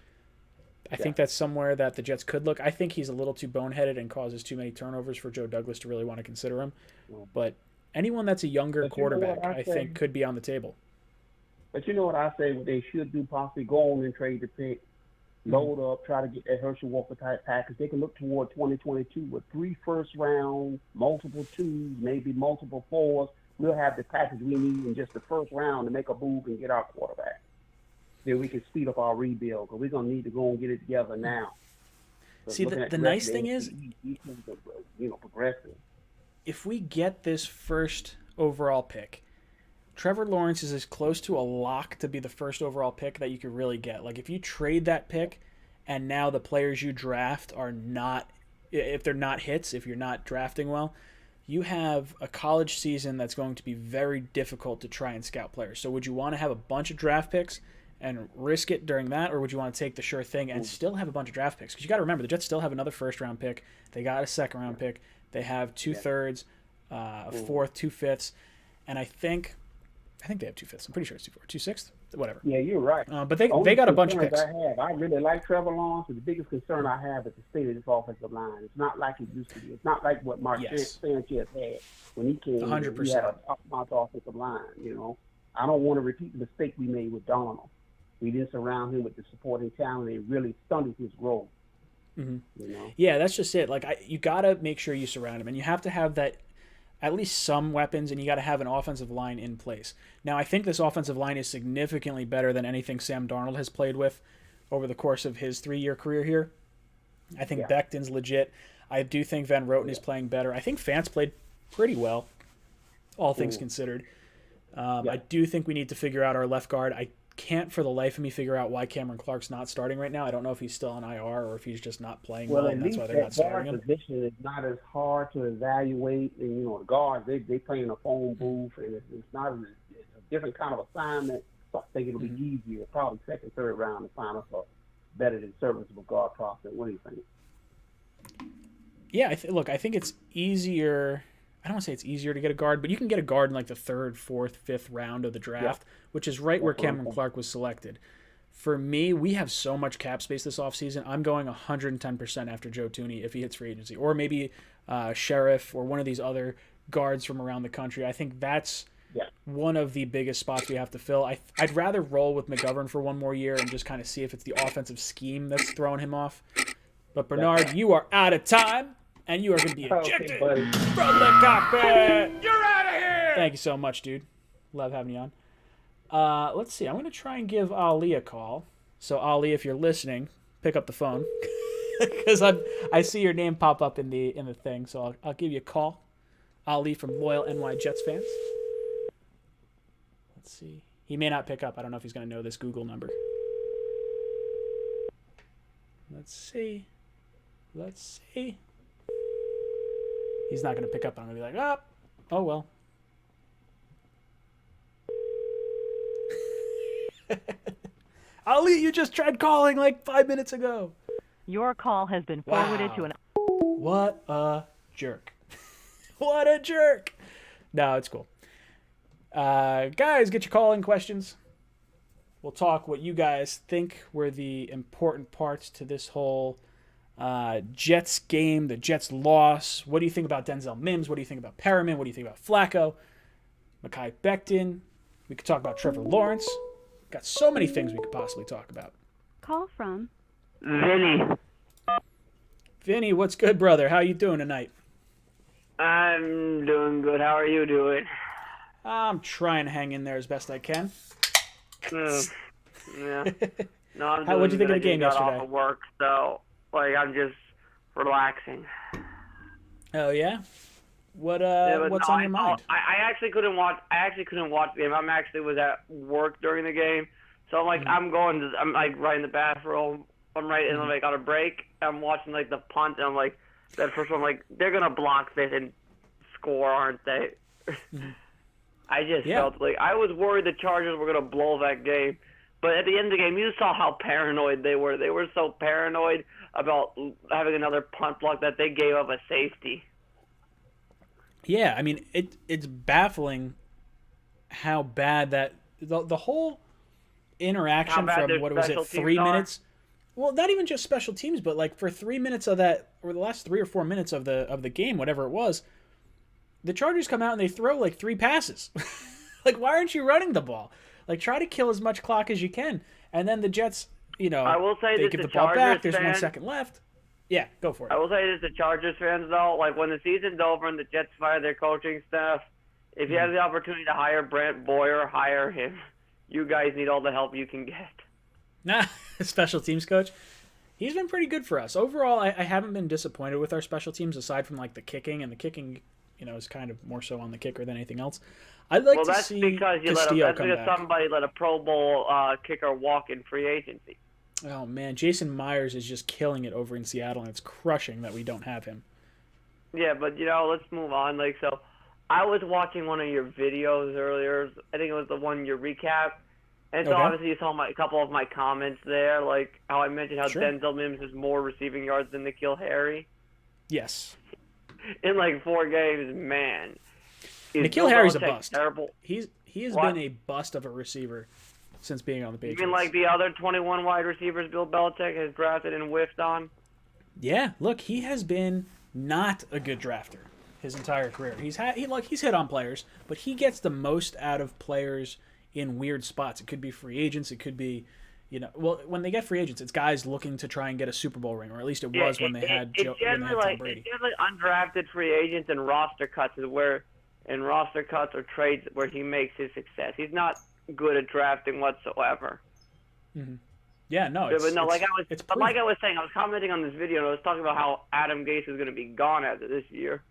I think that's somewhere that the Jets could look. I think he's a little too boneheaded and causes too many turnovers for Joe Douglas to really want to consider him. But anyone that's a younger quarterback, I think, could be on the table. But you know what I say? What they should do, possibly go on and trade the pick load up, try to get that Herschel Walker type package. They can look toward 2022 with 3 first rounds, multiple 2s, maybe multiple 4s. We'll have the package we need in just the first round to make a move and get our quarterback. Then we can speed up our rebuild because we're going to need to go and get it together now. See, the nice thing is, progressive. If we get this first overall pick, Trevor Lawrence is as close to a lock to be the first overall pick that you could really get. Like, if you trade that pick and now the players you draft are not, if they're not hits, if you're not drafting well, you have a college season that's going to be very difficult to try and scout players. So would you want to have a bunch of draft picks and risk it during that, or would you want to take the sure thing and still have a bunch of draft picks? Because you got to remember, the Jets still have another first-round pick. They got a second-round pick. They have 2/3, a fourth, 2/5, and I think they have 2/5. I'm pretty sure it's 2/4, 2/6, whatever. Yeah, you're right. But they got a bunch of picks. I really like Trevor Lawrence, but the biggest concern I have is the state of this offensive line. It's not like it used to be. It's not like what Mark Sanchez had when he came. 100%. He had a top-notch offensive line. I don't want to repeat the mistake we made with Donald. We didn't surround him with the supporting talent. It really stunted his growth. Mm-hmm. Yeah, that's just it. Like, you got to make sure you surround him, and you have to have that, at least some weapons, and you got to have an offensive line in place. Now, I think this offensive line is significantly better than anything Sam Darnold has played with over the course of his 3-year career here. I think Becton's legit. I do think Van Roten is playing better. I think Fant's played pretty well, all things considered. I do think we need to figure out our left guard. I can't for the life of me figure out why Cameron Clark's not starting right now. I don't know if he's still on IR or if he's just not playing well, and that's why they're not starting him. Position is not as hard to evaluate. And, the guards, they play in a phone booth, and it's not it's a different kind of assignment. So I think it'll be easier, probably second, third round, to find us a better than serviceable guard prospect. What do you think? Yeah, I think it's easier. I don't want to say it's easier to get a guard, but you can get a guard in like the 3rd, 4th, 5th round of the draft, which is right where Cameron Clark was selected. For me, we have so much cap space this offseason. I'm going 110% after Joe Thuney if he hits free agency, or maybe Sheriff or one of these other guards from around the country. I think that's one of the biggest spots we have to fill. I'd rather roll with McGovern for one more year and just kind of see if it's the offensive scheme that's throwing him off. But Bernard, you are out of time. And you are going to be ejected from the cockpit. You're out of here. Thank you so much, dude. Love having you on. Let's see. I'm going to try and give Ali a call. So, Ali, if you're listening, pick up the phone. Because I see your name pop up in the thing. So, I'll give you a call. Ali from Loyal NY Jets fans. Let's see. He may not pick up. I don't know if he's going to know this Google number. Let's see. He's not going to pick up. I'm going to be like, oh well. Ali, you just tried calling like 5 minutes ago. Your call has been forwarded to an... What a jerk. What a jerk. No, it's cool. Guys, get your call-in questions. We'll talk what you guys think were the important parts to this whole Jets game, the Jets loss. What do you think about Denzel Mims? What do you think about Perriman? What do you think about Flacco? Mekhi Becton? We could talk about Trevor Lawrence. Got so many things we could possibly talk about. Call from Vinny, what's good, brother? How you doing tonight? I'm doing good. How are you doing? I'm trying to hang in there as best I can. Yeah. No, I'm what'd you think of the game yesterday? Got off of work, so I'm just relaxing. Oh yeah. What's on your mind? I actually couldn't watch. The game. Was at work during the game, so I'm right in the bathroom. I'm right in on a break. I'm watching the punt, and I'm that first one. They're gonna block this and score, aren't they? I just felt I was worried the Chargers were gonna blow that game. But at the end of the game, you saw how paranoid they were. They were so paranoid about having another punt block that they gave up a safety. Yeah, I mean, it's baffling how bad that the whole interaction from, what was it, 3 minutes? Well, not even just special teams, but for 3 minutes of that, or the last 3 or 4 minutes of the game, whatever it was, the Chargers come out and they throw 3 passes. Why aren't you running the ball? Try to kill as much clock as you can. And then the Jets I will say they this give to the ball back. Chargers There's 1 fans. second left. Yeah, go for it. I will say this to Chargers fans, though. Like, when the season's over and the Jets fire their coaching staff, if you have the opportunity to hire Brent Boyer, hire him. You guys need all the help you can get. Nah, special teams coach. He's been pretty good for us. Overall, I haven't been disappointed with our special teams, aside from, like, the kicking. And the kicking, is kind of more so on the kicker than anything else. I'd like to see Castillo come back. Somebody let a Pro Bowl kicker walk in free agency. Oh, man. Jason Myers is just killing it over in Seattle, and it's crushing that we don't have him. Yeah, but, let's move on. Like, so I was watching one of your videos earlier. I think it was the one you recap. And so obviously you saw a couple of my comments there, like how I mentioned how Denzel Mims has more receiving yards than N'Keal Harry. Yes. In like 4 games, man. N'Keal Harry's a bust. Terrible. He has been a bust of a receiver since being on the Patriots. You mean like the other 21 wide receivers Bill Belichick has drafted and whiffed on? Yeah, look, he has been not a good drafter his entire career. He's hit on players, but he gets the most out of players in weird spots. It could be free agents. It could be, when they get free agents, it's guys looking to try and get a Super Bowl ring, or at least it was when they had Tom Brady. It's generally undrafted free agents and roster cuts or trades where he makes his success. He's not good at drafting whatsoever. Mm-hmm. Yeah, no. Like I was saying, I was commenting on this video and I was talking about how Adam Gase is going to be gone after this year,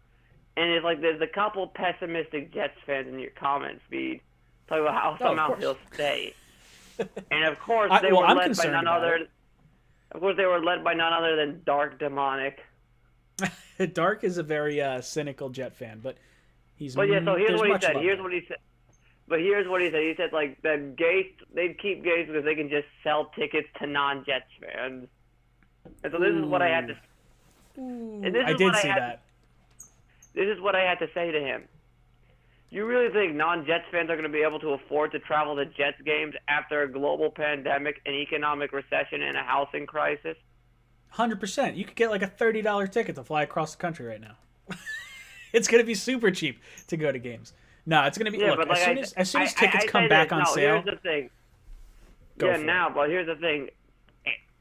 and it's like there's a couple pessimistic Jets fans in your comment feed talking about how somehow he'll stay. And of course they were led by none other. Of course they were led by none other than Dark Demonic. Dark is a very cynical Jet fan, but he's. But yeah, so here's what he said. Here's what he said. He said like that they'd keep Gase because they can just sell tickets to non-Jets fans. And so this is what I had to. I did see that. This is what I had to say to him. You really think non-Jets fans are going to be able to afford to travel to Jets games after a global pandemic, an economic recession, and a housing crisis? 100%. You could get like a $30 ticket to fly across the country right now. It's going to be super cheap to go to games. No, it's going to be. Yeah, look, as soon as tickets come back on sale. Here's the thing. But here's the thing.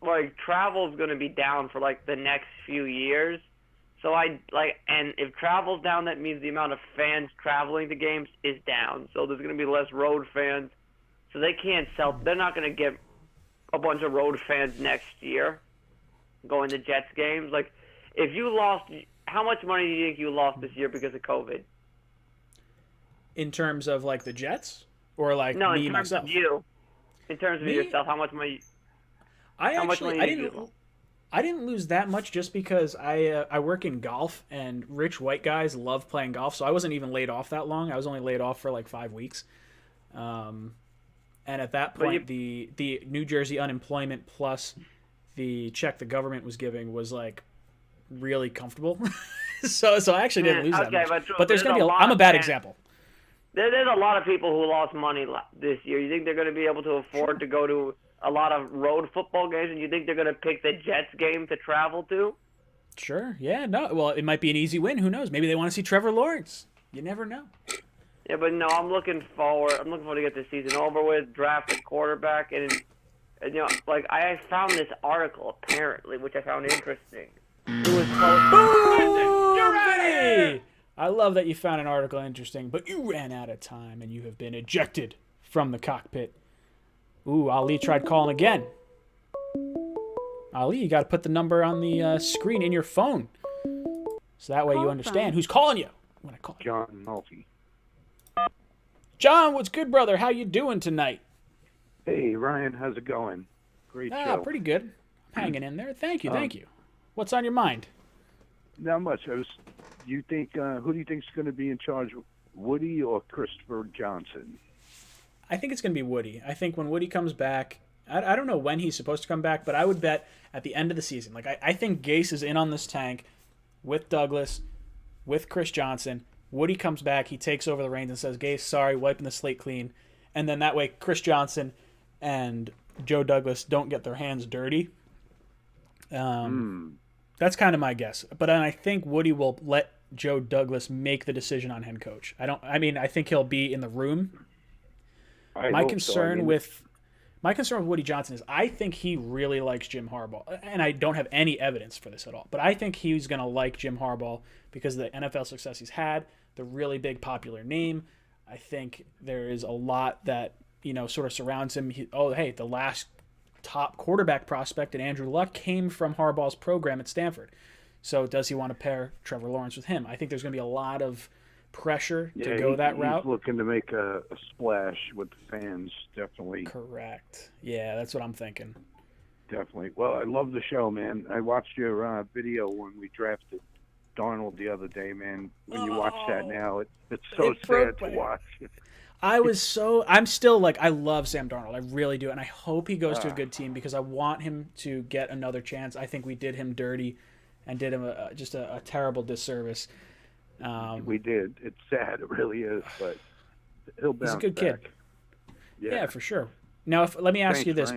Like, travel's going to be down for like the next few years. So and if travel's down, that means the amount of fans traveling to games is down. So there's going to be less road fans. So they can't sell. They're not going to get a bunch of road fans next year going to Jets games. Like, if you lost, how much money do you think you lost this year because of COVID? In terms of like the Jets, or like me myself? In terms of yourself, how much money? I didn't lose that much just because I work in golf, and rich white guys love playing golf, so I wasn't even laid off that long. I was only laid off for like 5 weeks. And at that point, the New Jersey unemployment plus the check the government was giving was like really comfortable. so I actually didn't lose that much. But there's going to be I'm a bad example. There's a lot of people who lost money this year. You think they're going to be able to afford to go to a lot of road football games, and you think they're going to pick the Jets game to travel to? Sure. Yeah. No. Well, it might be an easy win. Who knows? Maybe they want to see Trevor Lawrence. You never know. Yeah, but no, I'm looking forward to get the season over with, draft a quarterback, and like I found this article apparently, which I found interesting. It was close. You're ready. I love that you found an article interesting, but you ran out of time and you have been ejected from the cockpit. Ooh, Ali tried calling again. Ali, you got to put the number on the screen in your phone, so that way you understand who's calling you when I call you. John Mulkey. John, what's good, brother? How you doing tonight? Hey, Ryan, how's it going? Great show. Pretty good. I'm hanging in there. Thank you. What's on your mind? Not much. Who do you think is going to be in charge, Woody or Christopher Johnson? I think it's going to be Woody. I think when Woody comes back, I don't know when he's supposed to come back, but I would bet at the end of the season. Like I think Gase is in on this tank with Douglas, with Chris Johnson. Woody comes back, he takes over the reins and says, Gase, sorry, wiping the slate clean. And then that way Chris Johnson and Joe Douglas don't get their hands dirty. That's kind of my guess. But then I think Woody will let Joe Douglas make the decision on head coach. I think he'll be in the room. My concern My concern with Woody Johnson is I think he really likes Jim Harbaugh. And I don't have any evidence for this at all. But I think he's going to like Jim Harbaugh because of the NFL success he's had, the really big popular name. I think there is a lot that, sort of surrounds him. The last top quarterback prospect in Andrew Luck came from Harbaugh's program at Stanford. So does he want to pair Trevor Lawrence with him? I think there's going to be a lot of pressure to go that route. He's looking to make a splash with the fans, definitely. Correct. Yeah, that's what I'm thinking. Definitely. Well, I love the show, man. I watched your video when we drafted Darnold the other day, man. When you watch that now, it's so sad to watch. I'm still like, I love Sam Darnold. I really do. And I hope he goes to a good team because I want him to get another chance. I think we did him dirty and did him just a terrible disservice. We did. It's sad. It really is, but he'll bounce back. He's a good kid. Yeah, for sure. Now, let me ask you this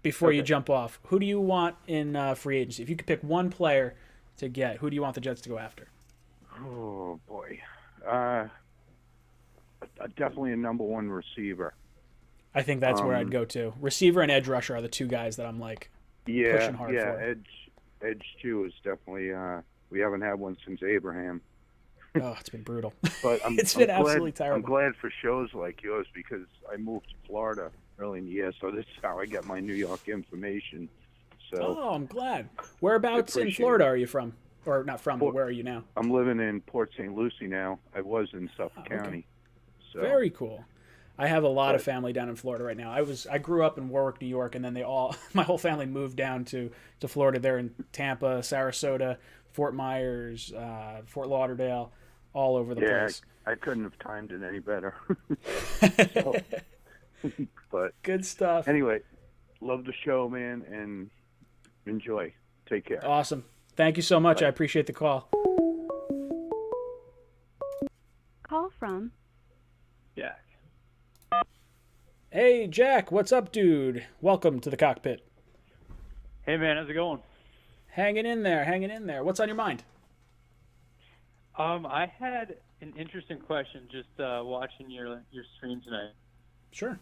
before you jump off. Who do you want in free agency? If you could pick one player to get, who do you want the Jets to go after? Oh, boy. Definitely a number one receiver. I think that's where I'd go to. Receiver and edge rusher are the two guys that I'm pushing hard for. Yeah, edge too is definitely. We haven't had one since Abraham. Oh, it's been brutal. But it's been absolutely terrible. I'm glad for shows like yours because I moved to Florida early in the year, so this is how I get my New York information. So. Oh, I'm glad. Whereabouts in Florida are you from? Or not from, but where are you now? I'm living in Port St. Lucie now. I was in Suffolk County. So. Very cool. I have a lot of family down in Florida right now. I grew up in Warwick, New York, and then my whole family moved down to Florida. They're in Tampa, Sarasota, Fort Myers, Fort Lauderdale, all over the place. I couldn't have timed it any better. But good stuff. Anyway, love the show, man, and enjoy. Take care. Awesome. Thank you so much. Bye. I appreciate the call. Call from Jack. Hey, Jack. What's up, dude? Welcome to the cockpit. Hey, man. How's it going? Hanging in there. What's on your mind? I had an interesting question just watching your stream tonight. Sure.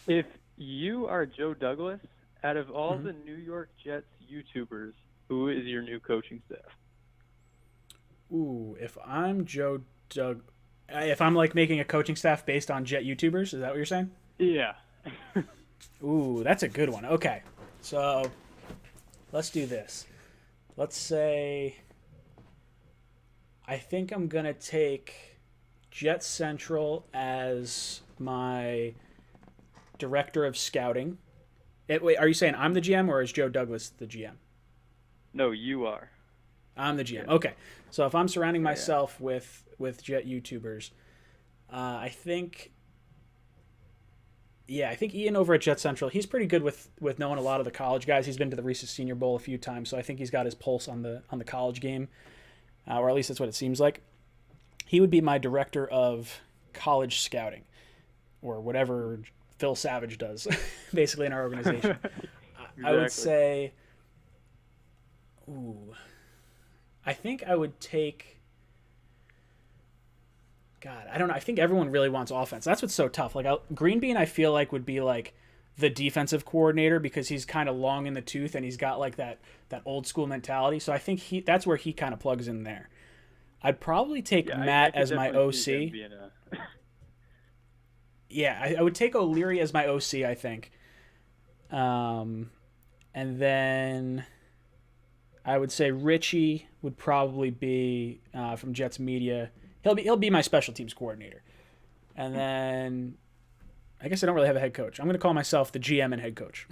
If you are Joe Douglas, out of all the New York Jets YouTubers, who is your new coaching staff? Ooh, if I'm Joe Doug, if I'm making a coaching staff based on Jet YouTubers, is that what you're saying? Yeah. Ooh, that's a good one. Okay, so let's do this. Let's say I think I'm going to take Jet Central as my director of scouting. Wait, are you saying I'm the GM or is Joe Douglas the GM? No, you are. I'm the GM. Okay, so if I'm surrounding myself with Jet YouTubers, I think Ian over at Jet Central, he's pretty good with knowing a lot of the college guys. He's been to the Reese's Senior Bowl a few times, so I think he's got his pulse on the college game, or at least that's what it seems like. He would be my director of college scouting, or whatever Phil Savage does, basically in our organization. Exactly. I would say, I think I would take. God, I don't know. I think everyone really wants offense. That's what's so tough. Green Bean, I feel like would be the defensive coordinator because he's kind of long in the tooth and he's got that old school mentality. So I think that's where he kind of plugs in there. I'd probably take Matt as my OC. Yeah, I would take O'Leary as my OC, I think. And then I would say Richie would probably be from Jets Media. He'll be my special teams coordinator. And then I guess I don't really have a head coach. I'm going to call myself the GM and head coach.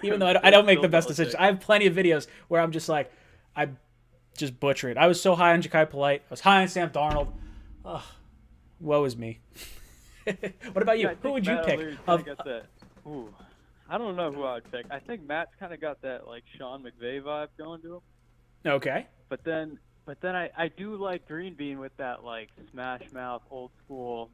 Even though I don't make the best decisions. I have plenty of videos where I'm just I just butcher it. I was so high on Ja'Kai Polite. I was high on Sam Darnold. Oh, woe is me. What about you? Who would you pick? I don't know who I would pick. I think Matt's kind of got that Sean McVay vibe going to him. Okay. But then I do like Green Bean with that smash mouth old school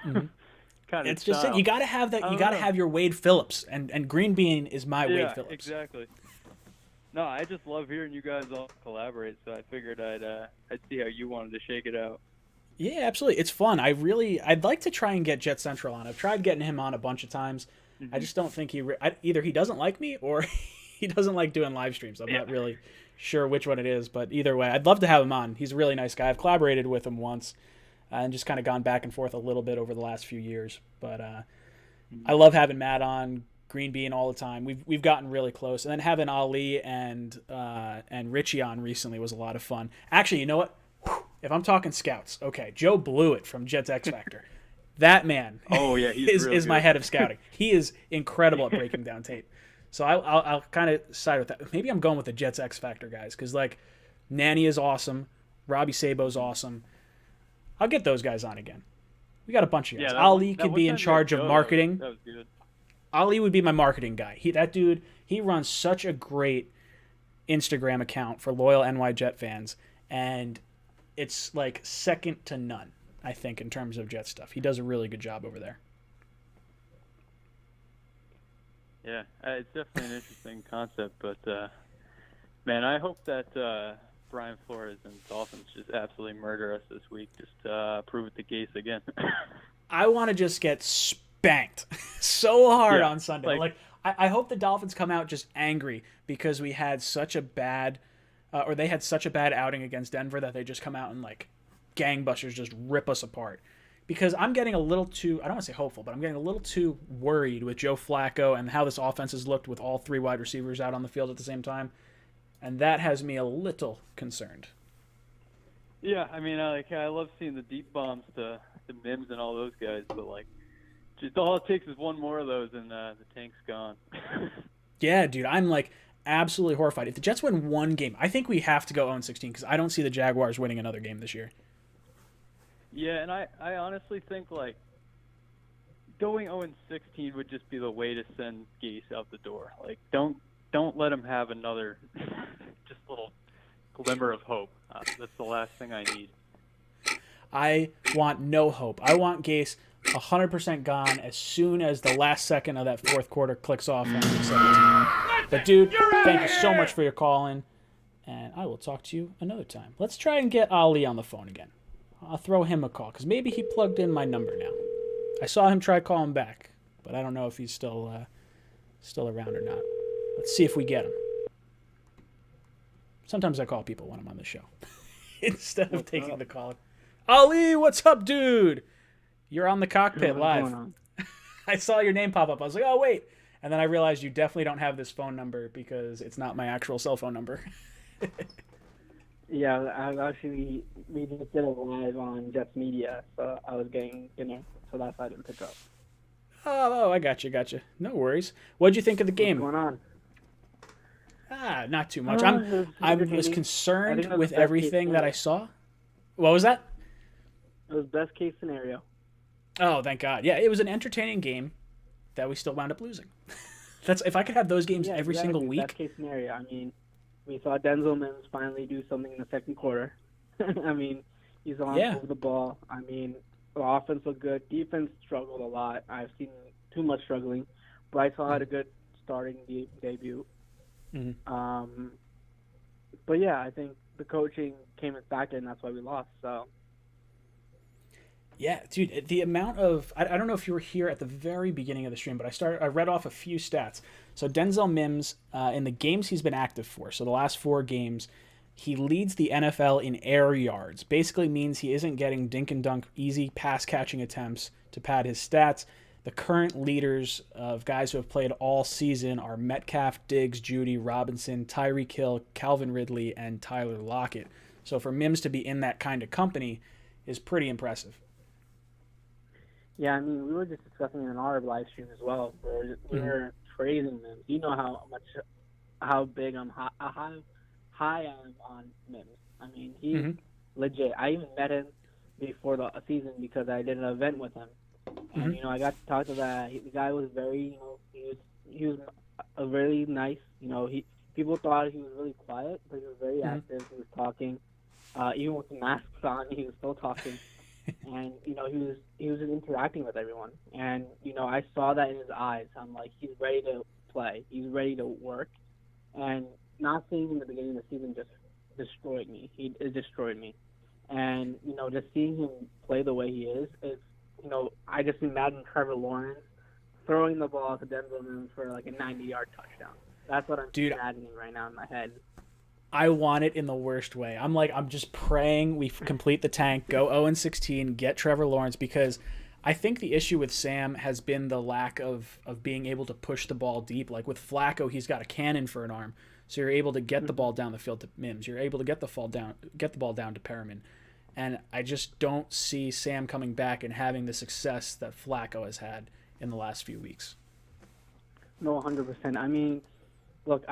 kind of It's style. just you got to have that. You got to have your Wade Phillips, and Green Bean is my Wade Phillips. Exactly. No, I just love hearing you guys all collaborate. So I figured I'd see how you wanted to shake it out. Yeah, absolutely. It's fun. I'd like to try and get Jet Central on. I've tried getting him on a bunch of times. I just don't think either he doesn't like me or he doesn't like doing live streams. I'm not really sure which one it is, but either way, I'd love to have him on. He's a really nice guy. I've collaborated with him once and just kind of gone back and forth a little bit over the last few years. But I love having Matt on, Green Bean all the time. We've gotten really close, and then having Ali and Richie on recently was a lot of fun. Actually, you know what? If I'm talking scouts, okay, Joe blew it from Jets X Factor. That man is my head of scouting. He is incredible at breaking down tape. So I'll kind of side with that. Maybe I'm going with the Jets X Factor guys because, like, Nanny is awesome. Robbie Sabo's awesome. I'll get those guys on again. We got a bunch of guys. Ali could be in charge of marketing. That was good. Ali would be my marketing guy. That dude, he runs such a great Instagram account for loyal NY Jet fans, and it's like second to none, I think, in terms of Jet stuff. He does a really good job over there. Yeah, it's definitely an interesting concept, but man, I hope that Brian Flores and Dolphins just absolutely murder us this week. Just prove it to Gase again. I want to just get spanked so hard on Sunday. Like I hope the Dolphins come out just angry because we had such a bad, or they had such a bad outing against Denver that they just come out and like gangbusters just rip us apart. Because I'm getting a little too, I don't want to say hopeful, but I'm getting a little too worried with Joe Flacco and how this offense has looked with all three wide receivers out on the field at the same time. And that has me a little concerned. Yeah, I mean, I love seeing the deep bombs to Mims and all those guys, but like, just all it takes is one more of those and the tank's gone. Yeah, dude, I'm like absolutely horrified. If the Jets win one game, I think we have to go 0-16 because I don't see the Jaguars winning another game this year. Yeah, and I honestly think like going 0-16 would just be the way to send Gase out the door. Like, don't let him have another just little glimmer of hope. That's the last thing I need. I want no hope. I want Gase 100% gone as soon as the last second of that fourth quarter clicks off on week 17. But dude, thank you so much for your call in, and I will talk to you another time. Let's try and get Ali on the phone again. I'll throw him a call because maybe he plugged in my number now. I saw him try calling back, but I don't know if he's still around or not. Let's see if we get him. Sometimes I call people when I'm on the show instead of taking the call. Ali, what's up, dude? You're on the cockpit live. I saw your name pop up. I was like, oh, wait. And then I realized you definitely don't have this phone number because it's not my actual cell phone number. Yeah, I actually, we just did it live on Jets Media, so I was getting dinner, so that's why I didn't pick up. Oh, I got you. No worries. What'd you think of the game? What's going on? Not too much. I was concerned with everything that I saw. What was that? It was best case scenario. Oh, thank God. Yeah, it was an entertaining game that we still wound up losing. That's if I could have those games every single week. Best case scenario. I mean, we saw Denzel Mims finally do something in the second quarter. I mean, he's on over the ball. I mean, the offense looked good. Defense struggled a lot. I've seen too much struggling. Bryce Hall had a good starting debut. Mm-hmm. But yeah, I think the coaching came back in. That's why we lost. So. Yeah, dude, the amount of I don't know if you were here at the very beginning of the stream, but I read off a few stats. So Denzel Mims, in the games he's been active for, so the last 4 games, he leads the NFL in air yards. Basically means he isn't getting dink and dunk easy pass catching attempts to pad his stats. The current leaders of guys who have played all season are Metcalf, Diggs, Judy, Robinson, Tyreek Hill, Calvin Ridley, and Tyler Lockett. So for Mims to be in that kind of company is pretty impressive. Yeah, I mean, we were just discussing it in our live stream as well. We were praising Mims. You know how big how high I am on Mims. I mean, he's legit. I even met him before the season because I did an event with him, and I got to talk to the guy was very, he was a really nice. People thought he was really quiet, but he was very active. He was talking, even with the masks on, he was still talking. And he was interacting with everyone, and I saw that in his eyes. I'm like, he's ready to play, he's ready to work, and not seeing him at the beginning of the season just destroyed me. It destroyed me, and just seeing him play the way he is, I just imagine Trevor Lawrence throwing the ball to Denzel Mims for like a 90-yard touchdown. That's what I'm imagining right now in my head. I want it in the worst way. I'm just praying we complete the tank, go 0-16, get Trevor Lawrence, because I think the issue with Sam has been the lack of being able to push the ball deep. Like with Flacco, he's got a cannon for an arm, so you're able to get the ball down the field to Mims. You're able to get the ball down to Perriman. And I just don't see Sam coming back and having the success that Flacco has had in the last few weeks. No, 100%. I mean, look,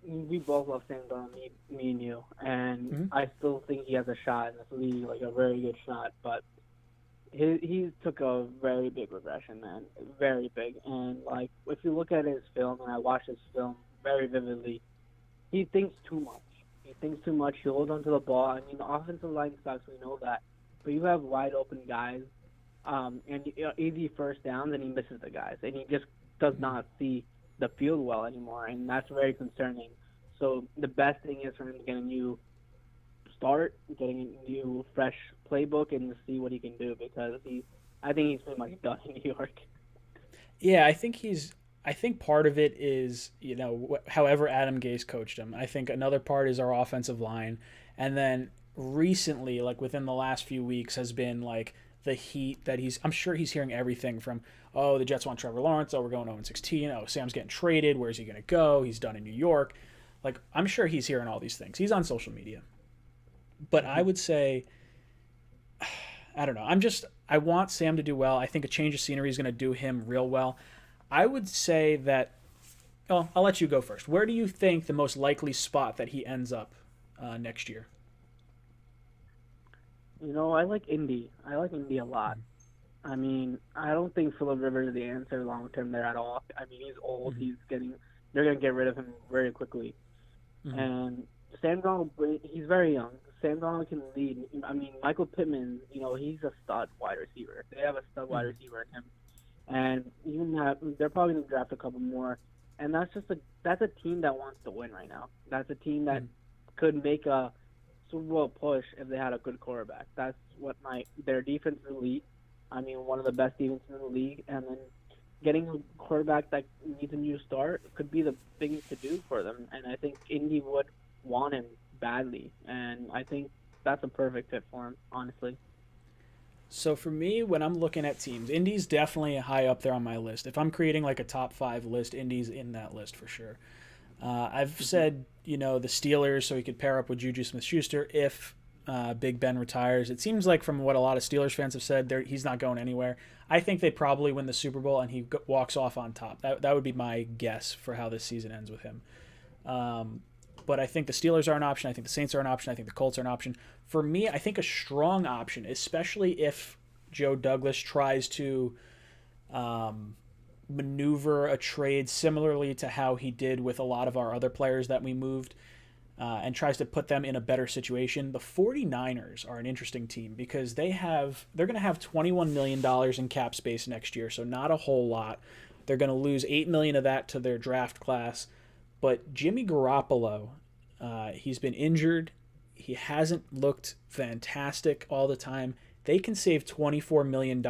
we both love Sam Darnold, me and you, and I still think he has a shot in this league, like a very good shot. But he took a very big regression, man, very big. And like, if you look at his film, and I watch his film very vividly, he thinks too much. He thinks too much. He holds onto the ball. I mean, the offensive line sucks. We know that, but you have wide open guys, and easy first downs, and he misses the guys, and he just does not see the field well anymore, and that's very concerning. So the best thing is for him to get a new start, getting a new fresh playbook, and to see what he can do, because I think he's pretty much done in New York. Yeah, I think part of it is, however Adam Gase coached him. I think another part is our offensive line, and then recently, like within the last few weeks, has been like the heat that I'm sure he's hearing everything from, oh, the Jets want Trevor Lawrence, oh, we're going 0-16, oh, Sam's getting traded, where's he going to go, he's done in New York. Like, I'm sure he's hearing all these things. He's on social media. But I would say, I don't know, I want Sam to do well. I think a change of scenery is going to do him real well. I would say that, I'll let you go first. Where do you think the most likely spot that he ends up next year? I like Indy. I like Indy a lot. I mean, I don't think Phillip Rivers is the answer long term there at all. I mean, he's old. They're going to get rid of him very quickly. And Sam Darnold, he's very young. Sam Darnold can lead. I mean, Michael Pittman, he's a stud wide receiver. They have a stud wide receiver in him. And even they're probably going to draft a couple more. And that's a team that wants to win right now. That's a team that could make a Super Bowl push if they had a good quarterback. That's what their defense is elite. I mean, one of the best defenses in the league. And then getting a quarterback that needs a new start could be the thing to do for them. And I think Indy would want him badly. And I think that's a perfect fit for him, honestly. So for me, when I'm looking at teams, Indy's definitely high up there on my list. If I'm creating like a top 5 list, Indy's in that list for sure. I've said, the Steelers, so he could pair up with Juju Smith-Schuster if Big Ben retires. It seems like from what a lot of Steelers fans have said, he's not going anywhere. I think they probably win the Super Bowl and he walks off on top. That would be my guess for how this season ends with him. But I think the Steelers are an option. I think the Saints are an option. I think the Colts are an option. For me, I think a strong option, especially if Joe Douglas tries to maneuver a trade similarly to how he did with a lot of our other players that we moved, and tries to put them in a better situation. The 49ers are an interesting team because they're going to have $21 million in cap space next year, so not a whole lot. They're going to lose $8 million of that to their draft class. But Jimmy Garoppolo, he's been injured. He hasn't looked fantastic all the time. They can save $24 million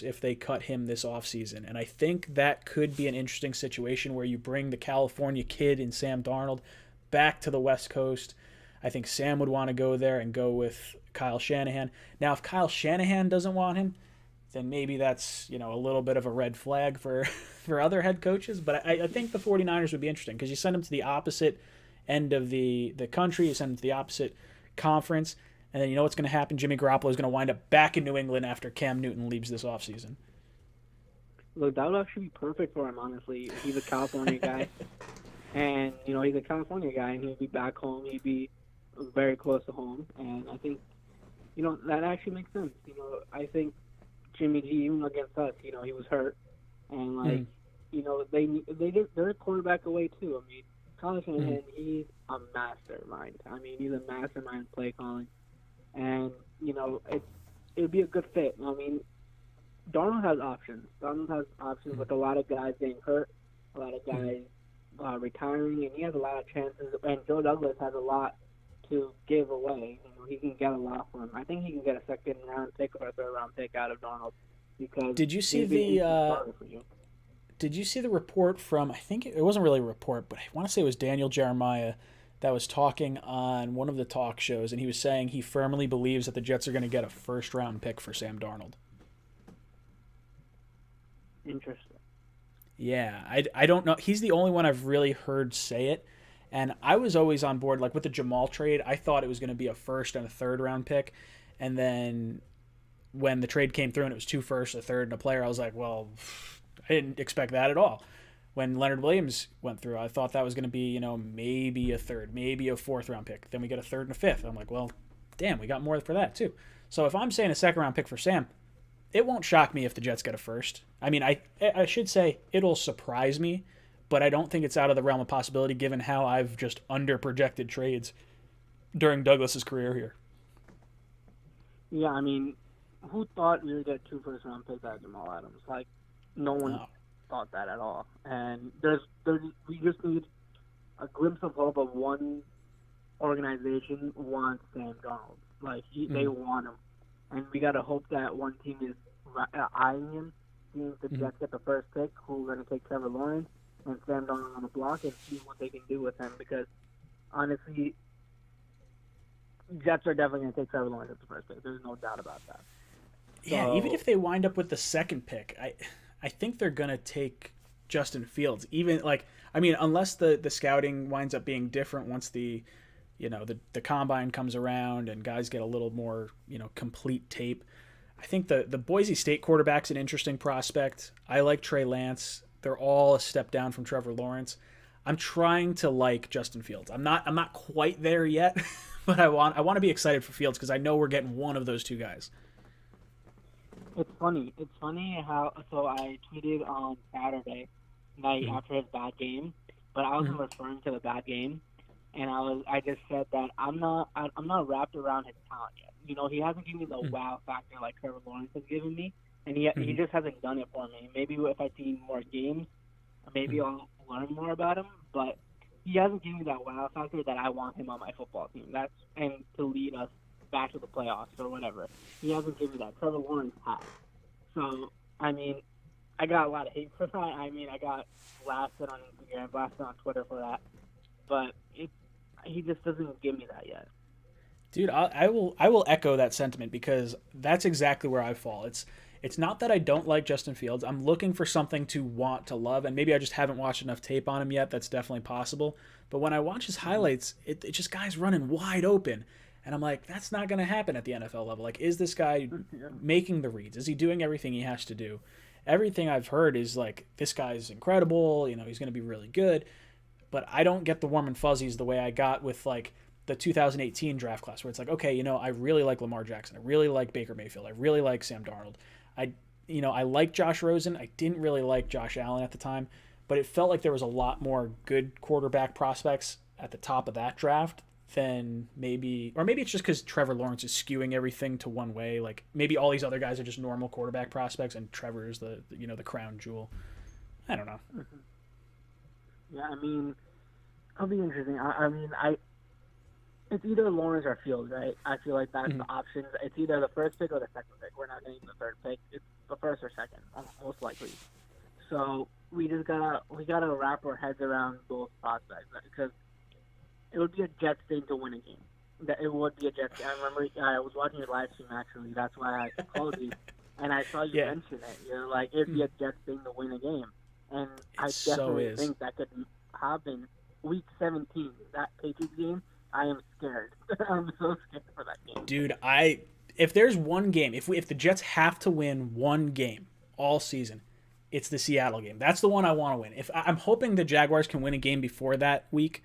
if they cut him this offseason. And I think that could be an interesting situation where you bring the California kid in Sam Darnold back to the West Coast. I think Sam would want to go there and go with Kyle Shanahan. Now, if Kyle Shanahan doesn't want him, then maybe that's, a little bit of a red flag for other head coaches. But I think the 49ers would be interesting because you send them to the opposite end of the country, you send them to the opposite conference, and then you know what's going to happen? Jimmy Garoppolo is going to wind up back in New England after Cam Newton leaves this offseason. Look, that would actually be perfect for him, honestly. He's a California guy. And, he's a California guy, and he'll be back home. He'd be very close to home. And I think, that actually makes sense. I think Jimmy G, even against us, he was hurt. And, they're a quarterback away, too. I mean, Kyle Shanahan, he's a mastermind. I mean, he's a mastermind play calling. And, it would be a good fit. I mean, Darnold has options. Darnold has options with a lot of guys getting hurt, a lot of guys retiring, and he has a lot of chances. And Joe Douglas has a lot to give away. He can get a lot from him. I think he can get a second-round pick or a third-round pick out of Darnold. Because did you see did you see the report from, I think it wasn't really a report, but I want to say it was Daniel Jeremiah that was talking on one of the talk shows, and he was saying he firmly believes that the Jets are going to get a first-round pick for Sam Darnold. Interesting. Yeah, I don't know. He's the only one I've really heard say it, and I was always on board. Like with the Jamal trade, I thought it was going to be a first and a third-round pick, and then when the trade came through and it was 2 firsts, a third, and a player, I was like, well, I didn't expect that at all. When Leonard Williams went through, I thought that was going to be, maybe a third, maybe a 4th-round pick. Then we get a 3rd and a 5th. I'm like, well, damn, we got more for that too. So if I'm saying a 2nd-round pick for Sam, it won't shock me if the Jets get a first. I mean, I should say it'll surprise me, but I don't think it's out of the realm of possibility given how I've just under-projected trades during Douglas's career here. Yeah, I mean, who thought we would get 2 first-round picks out of Jamal Adams? Like, no one thought that at all. And we just need a glimpse of hope of one organization wants Sam Darnold. Like, they want him. And we got to hope that one team is eyeing him, seeing if the Jets get the first pick, who's going to take Trevor Lawrence and Sam Darnold on the block and see what they can do with him. Because, honestly, Jets are definitely going to take Trevor Lawrence at the first pick. There's no doubt about that. Yeah, So, even if they wind up with the 2nd pick, I think they're going to take Justin Fields. Even, unless the scouting winds up being different once the combine comes around and guys get a little more, complete tape. I think the Boise State quarterback's an interesting prospect. I like Trey Lance. They're all a step down from Trevor Lawrence. I'm trying to like Justin Fields. I'm not quite there yet, but I want to be excited for Fields because I know we're getting one of those 2 guys. It's funny. It's funny how. So I tweeted on Saturday night after his bad game, but I wasn't referring to the bad game, and I just said that I'm not wrapped around his talent yet. He hasn't given me the wow factor like Trevor Lawrence has given me, and he just hasn't done it for me. Maybe if I see more games, maybe I'll learn more about him. But he hasn't given me that wow factor that I want him on my football team. And to lead us back to the playoffs or whatever. He hasn't given me that. Trevor Lawrence has. So, I mean, I got a lot of hate for that. I mean, I got blasted on Instagram, blasted on Twitter for that. But he just doesn't give me that yet. Dude, I will echo that sentiment because that's exactly where I fall. It's not that I don't like Justin Fields. I'm looking for something to want to love, and maybe I just haven't watched enough tape on him yet. That's definitely possible. But when I watch his highlights, it just guys running wide open. And I'm like, that's not going to happen at the NFL level. Like, is this guy making the reads? Is he doing everything he has to do? Everything I've heard is like, this guy's incredible. He's going to be really good. But I don't get the warm and fuzzies the way I got with like the 2018 draft class, where it's like, okay, I really like Lamar Jackson. I really like Baker Mayfield. I really like Sam Darnold. I like Josh Rosen. I didn't really like Josh Allen at the time, but it felt like there was a lot more good quarterback prospects at the top of that draft than maybe it's just because Trevor Lawrence is skewing everything to one way. Like maybe all these other guys are just normal quarterback prospects and Trevor is the crown jewel. I don't know. Yeah, I mean, it'll be interesting. It's either Lawrence or Fields, right? I feel like that's the options. It's either the first pick or the 2nd pick. We're not getting the 3rd pick. It's the 1st or 2nd, most likely. So we gotta wrap our heads around both prospects because it would be a Jets thing to win a game. It would be a Jets game. I remember I was watching your live stream actually. That's why I called you, and I saw you mention it. You're like, it'd be a Jets thing to win a game, and I definitely think that could happen. Week 17, that Patriots game. I am scared. I'm so scared for that game. Dude, if there's one game, if the Jets have to win one game all season, it's the Seattle game. That's the one I want to win. I'm hoping the Jaguars can win a game before that week,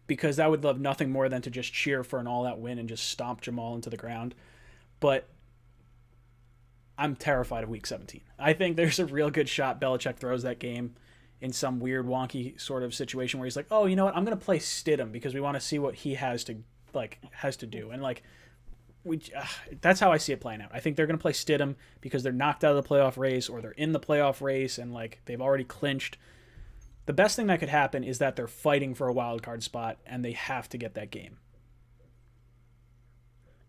because I would love nothing more than to just cheer for an all-out win and just stomp Jamal into the ground. But I'm terrified of Week 17. I think there's a real good shot Belichick throws that game in some weird, wonky sort of situation where he's like, oh, you know what? I'm going to play Stidham because we want to see what he has to do. And that's how I see it playing out. I think they're going to play Stidham because they're knocked out of the playoff race or they're in the playoff race and they've already clinched. The best thing that could happen is that they're fighting for a wild card spot and they have to get that game.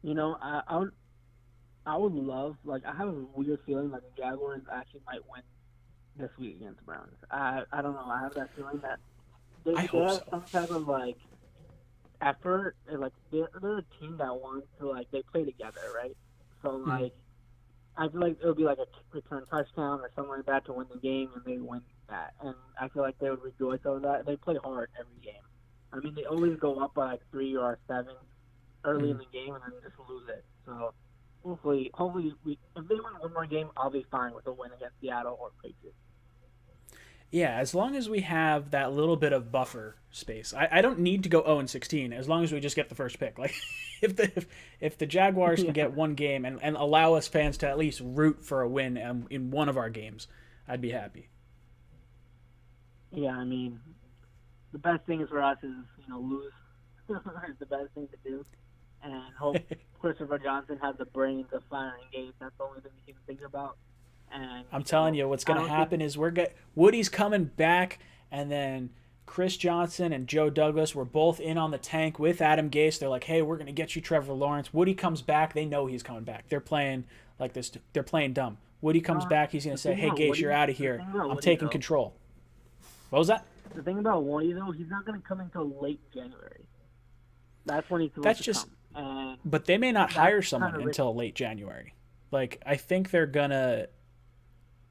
I would love, I have a weird feeling like the Jaguars actually might win this week against the Browns. I don't know. I have that feeling that they I hope have so. some type of like effort. And, like they're a team that wants to like they play together, right? So like I feel like it would be like a kick return touchdown or something like that to win the game, and they win that. And I feel like they would rejoice over that. They play hard every game. I mean, they always go up by like 3 or 7 early in the game and then just lose it. So hopefully, if they win one more game, I'll be fine with a win against Seattle or Patriots. Yeah, as long as we have that little bit of buffer space. I don't need to go 0-16 as long as we just get the first pick. Like if the Jaguars can get one game and allow us fans to at least root for a win in one of our games, I'd be happy. Yeah, I mean, the best thing for us is, lose. It's the best thing to do. And hope Christopher Johnson has the brains of firing Gates. That's the only thing we can think about. And I'm telling you, what's going to happen is Woody's coming back, and then Chris Johnson and Joe Douglas were both in on the tank with Adam Gase. They're like, hey, we're going to get you Trevor Lawrence. Woody comes back. They know he's coming back. They're playing like this. They're playing dumb. Woody comes back. He's going to say, hey, Gase, you're out of here. I'm taking control. What was that? The thing about Woody, though, he's not going to come until late January. That's when he's supposed to come. But they may not hire someone until late January. Like, I think they're going to...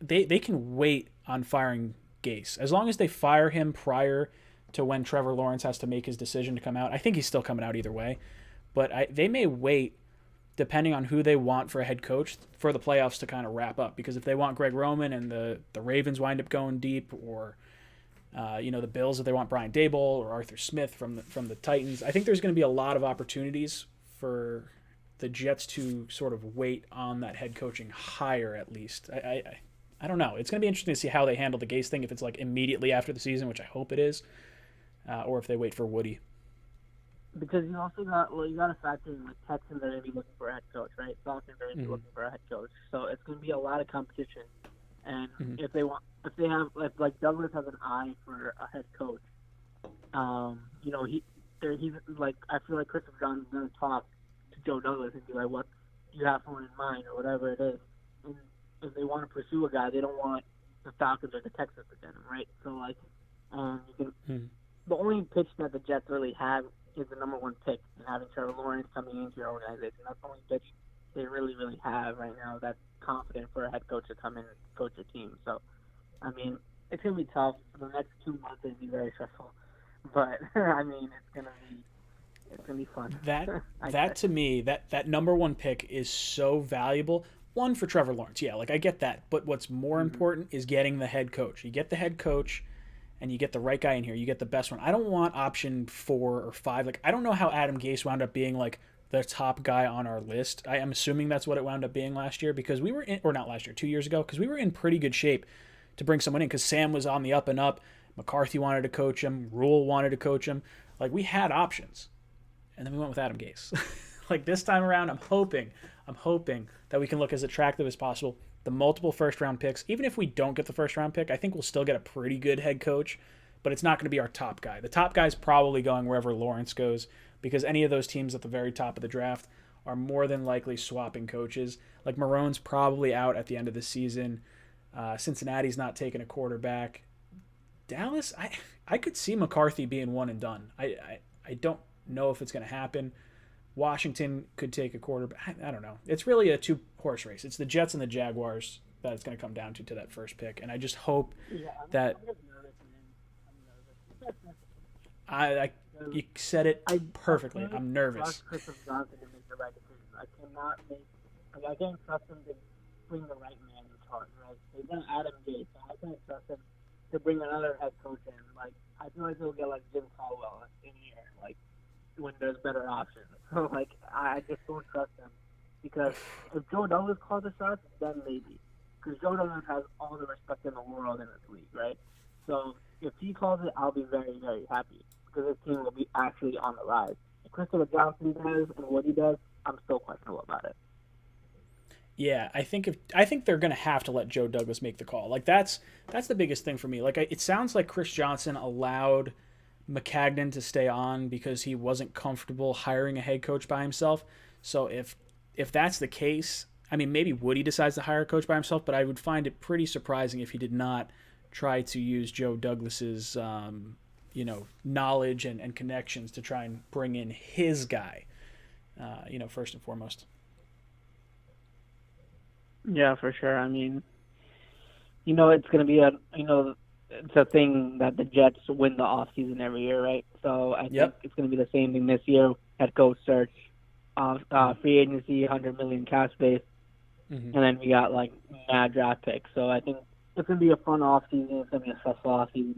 They can wait on firing Gase. As long as they fire him prior to when Trevor Lawrence has to make his decision to come out. I think he's still coming out either way. But they may wait, depending on who they want for a head coach, for the playoffs to kind of wrap up. Because if they want Greg Roman and the Ravens wind up going deep, or the Bills, if they want Brian Daboll or Arthur Smith from the Titans, I think there's going to be a lot of opportunities for the Jets to sort of wait on that head coaching hire at least. I don't know. It's going to be interesting to see how they handle the Gase thing, if it's like immediately after the season, which I hope it is, or if they wait for Woody. Because you also got to factor in, like, Texans are going to be looking for a head coach, right? Falcons are going to be looking for a head coach. So it's going to be a lot of competition. And if they have, like Douglas has an eye for a head coach, he's like, I feel like Christopher Johnson's going to talk to Joe Douglas and be like, what do you have someone in mind, or whatever it is. And if they want to pursue a guy, they don't want the Falcons or the Texans to get him, right? So, like, the only pitch that the Jets really have is the number one pick, and having Trevor Lawrence coming into your organization. That's the only pitch they really, really have right now that's confident for a head coach to come in and coach a team. So, I mean, it's going to be tough. For the next 2 months, it'll be very stressful. But, I mean, it's going to be fun. That to me, that number one pick is so valuable. One, for Trevor Lawrence. Yeah, like, I get that. But what's more important is getting the head coach. You get the head coach, and you get the right guy in here. You get the best one. I don't want option 4 or 5. Like, I don't know how Adam Gase wound up being, like, the top guy on our list. I am assuming that's what it wound up being last year, because we were in, or not last year, 2 years ago, because we were in pretty good shape to bring someone in, because Sam was on the up and up. McCarthy wanted to coach him. Rule wanted to coach him. Like, we had options. And then we went with Adam Gase. Like, this time around, I'm hoping that we can look as attractive as possible. The multiple first-round picks, even if we don't get the first-round pick, I think we'll still get a pretty good head coach, but it's not going to be our top guy. The top guy's probably going wherever Lawrence goes, because any of those teams at the very top of the draft are more than likely swapping coaches. Like, Marone's probably out at the end of the season. Cincinnati's not taking a quarterback. Dallas, I could see McCarthy being one and done. I don't know if it's going to happen. Washington could take a quarterback. I don't know. It's really a 2-horse race. It's the Jets and the Jaguars that it's going to come down to that first pick. And I just hope that you said it perfectly. I'm nervous. I trust Christopher Johnson to make the right decision. I can't trust him to bring the right man in charge, right? They've done Adam Gase. I can't trust him to bring another head coach in. Like, I feel like they'll get like Jim Caldwell in here, like, when there's better options. So, like, I just don't trust him, because if Joe Douglas calls the shots, then maybe. Because Joe Douglas has all the respect in the world in this league, right? So if he calls it, I'll be very, very happy, because his team will be actually on the rise. If Christopher Johnson does and what he does, I'm still questionable about it. Yeah, I think they're going to have to let Joe Douglas make the call. Like, that's the biggest thing for me. Like, it sounds like Chris Johnson allowed Maccagnan to stay on because he wasn't comfortable hiring a head coach by himself. So if that's the case, I mean, maybe Woody decides to hire a coach by himself, but I would find it pretty surprising if he did not try to use Joe Douglas's, knowledge and connections to try and bring in his guy, first and foremost. Yeah, for sure. I mean, it's going to be it's a thing that the Jets win the offseason every year, right? So I think it's going to be the same thing this year. Head coach search, free agency, $100 million cap space, and then we got like mad draft picks. So I think it's going to be a fun offseason. It's going to be a stressful offseason,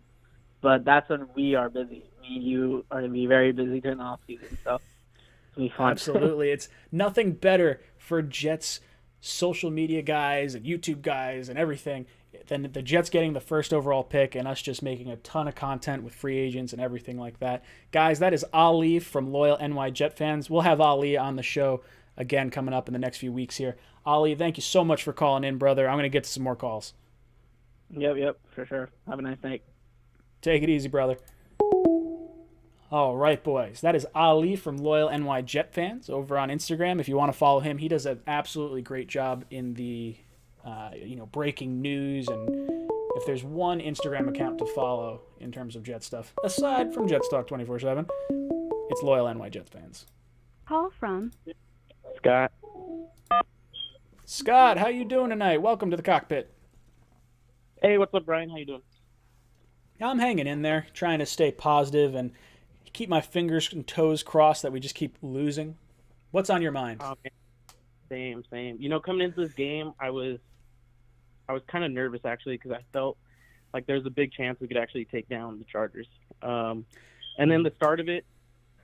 but that's when we are busy. Me and you are going to be very busy during the offseason. So it's going to be fun. Absolutely, it's nothing better for Jets social media guys and YouTube guys and everything than the Jets getting the first overall pick and us just making a ton of content with free agents and everything like that. Guys, that is Ali from Loyal NY Jet Fans. We'll have Ali on the show again coming up in the next few weeks here. Ali, thank you so much for calling in, brother. I'm going to get to some more calls. Yep, for sure. Have a nice night. Take it easy, brother. All right, boys. That is Ali from Loyal NY Jet Fans over on Instagram. If you want to follow him, he does an absolutely great job in the breaking news. And if there's one Instagram account to follow in terms of Jet stuff, aside from Jets Talk 24/7, it's Loyal NY Jet Fans. Call from Scott. Scott, how you doing tonight? Welcome to the cockpit. Hey, what's up, Brian? How you doing? I'm hanging in there, trying to stay positive and keep my fingers and toes crossed that we just keep losing. What's on your mind? Same. Coming into this game, I was kind of nervous actually because I felt like there's a big chance we could actually take down the Chargers. And then the start of it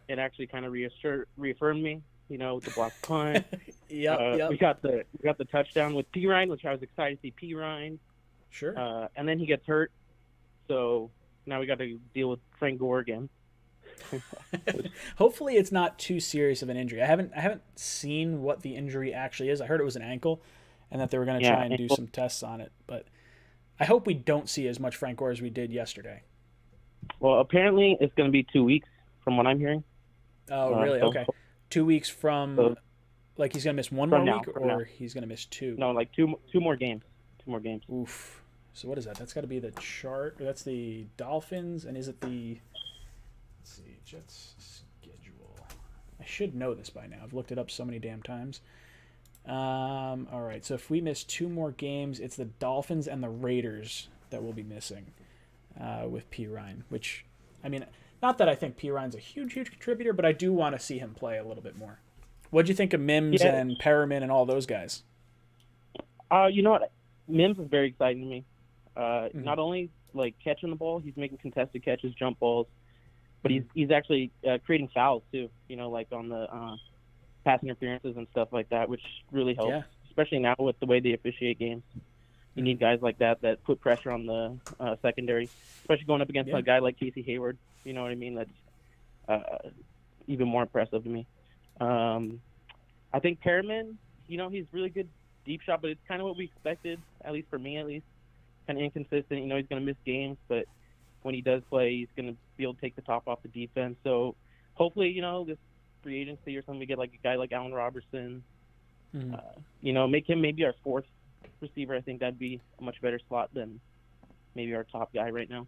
actually kind of reaffirmed me. With the block punt. Yep. We got the touchdown with P. Ryan, which I was excited to see P. Ryan. Sure. And then he gets hurt, so now we got to deal with Frank Gore again. Hopefully it's not too serious of an injury. I haven't seen what the injury actually is. I heard it was an ankle and that they were going to try and do some tests on it, but I hope we don't see as much Frank Gore as we did yesterday. Well, apparently it's going to be 2 weeks from what I'm hearing. Oh, really? Okay. 2 weeks from like he's going to miss one more week or he's going to miss two? No, like two more games. 2 more games. Oof. So what is that? That's got to be the chart. That's the Dolphins, and is it the Let's see, Jets schedule. I should know this by now. I've looked it up so many damn times. All right, so if we miss 2 more games, it's the Dolphins and the Raiders that will be missing with P. Ryan, which, I mean, not that I think P. Ryan's a huge contributor, but I do want to see him play a little bit more. What'd you think of Mims and Perriman and all those guys? You know what? Mims is very exciting to me. Not only, like, catching the ball, he's making contested catches, jump balls, but he's actually creating fouls too. Like on the pass interferences and stuff like that, which really helps, especially now with the way they officiate games. You need guys like that put pressure on the secondary, especially going up against a guy like Casey Hayward. You know what I mean? That's even more impressive to me. I think Perriman, he's really good deep shot, but it's kind of what we expected, at least for me, kind of inconsistent. He's going to miss games, but when he does play, he's going to be able to take the top off the defense. So hopefully, this free agency or something, we get like a guy like Allen Robertson, make him maybe our 4th receiver. I think that'd be a much better slot than maybe our top guy right now.